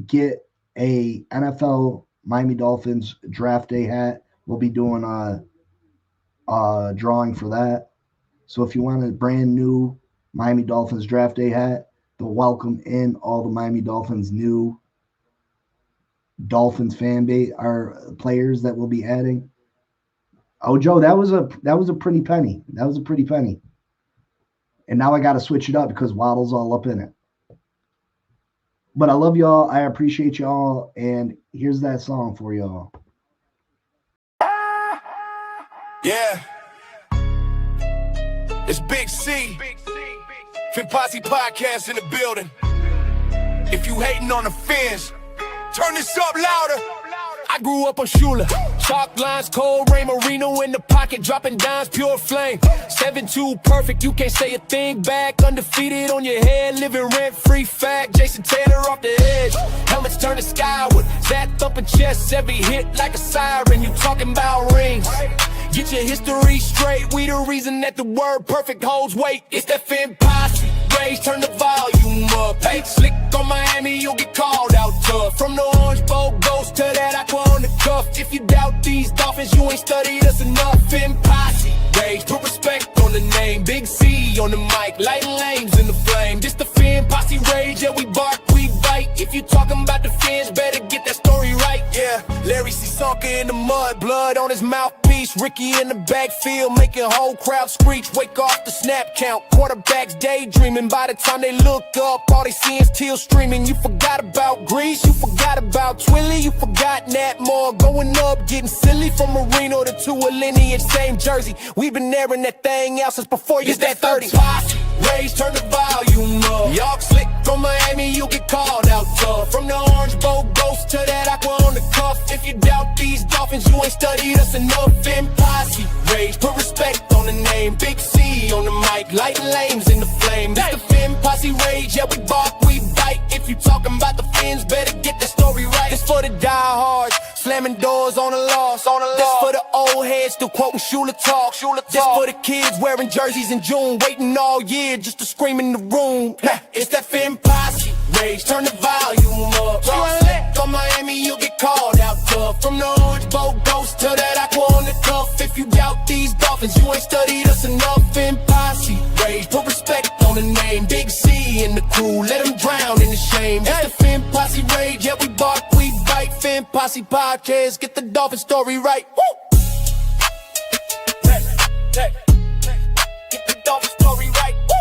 get a NFL Miami Dolphins draft day hat. We'll be doing a drawing for that. So if you want a brand new Miami Dolphins draft day hat, they'll welcome in all the Miami Dolphins new Dolphins fan base, our players that we'll be adding. Oh, Joe, that was a pretty penny. That was a pretty penny. And now I got to switch it up because Waddle's all up in it. But I love y'all. I appreciate y'all. And here's that song for y'all. Yeah. It's Big C. Fin Posse Podcast in the building. If you hating on the fans, turn this up louder. I grew up on Shula. Chalk lines, cold rain, Marino in the pocket, dropping dimes, pure flame. 7-2 perfect, you can't say a thing back. Undefeated on your head, living rent-free fact. Jason Taylor off the edge, helmets turning skyward. That thumping chest, every hit like a siren. You talking about rings, get your history straight. We the reason that the word perfect holds weight. It's that Fin Posse, rage, turn the volume up. Hey, slick on Miami, you'll get called out tough. From the Orange Bowl ghost to that aqua on the cuff. If you doubt these Dolphins, you ain't studied us enough. Fin Posse, rage, put respect on the name. Big C on the mic, lighting lanes in the flame. This the Fin Posse rage, yeah, we bark, we bite. If you talking about the Fins, better get that story right. Yeah, Larry C. Sonka in the mud, blood on his mouthpiece. Ricky in the backfield, making whole crowd screech. Wake off the snap count, quarterbacks daydreaming. By the time they look up, all they see is teal streaming. You forgot about Grease, you forgot about Twilly, you forgot Nat Moore. Going up, getting silly from Marino to a lineage, same jersey. We've been airing that thing out since before you that 30. Posse, rage, turn the volume up. Y'all slick from Miami, you get called out tough. From the Orange Bowl ghost to that aqua on the cuff. If you doubt these Dolphins, you ain't studied us enough. Fin Posse, rage, put respect on the name. Big C on the mic, lighting lanes in the flame. This the Fin Posse rage, yeah, we bark, we bite. If you talking about the Fins, better get that story right. This for the diehards, slamming doors on the loss. This for the old heads still quoting Shula talk. This for the kids wearing jerseys in June, waiting all year just to scream in the room. It's that Fin Posse rage, turn the volume up. Talk on Miami, you'll get called out tough. From the Orange Bowl ghost to that aqua on the cuff. If you doubt these Dolphins, you ain't studied us enough. Fin Posse rage, put respect on the name. Big C in the crew, let them drown in the shame. It's the Fin Posse rage, yeah, we bark, we bite. Fin Posse Podcast, get the Dolphin story right. Woo! Get the Dolphin story right. Woo!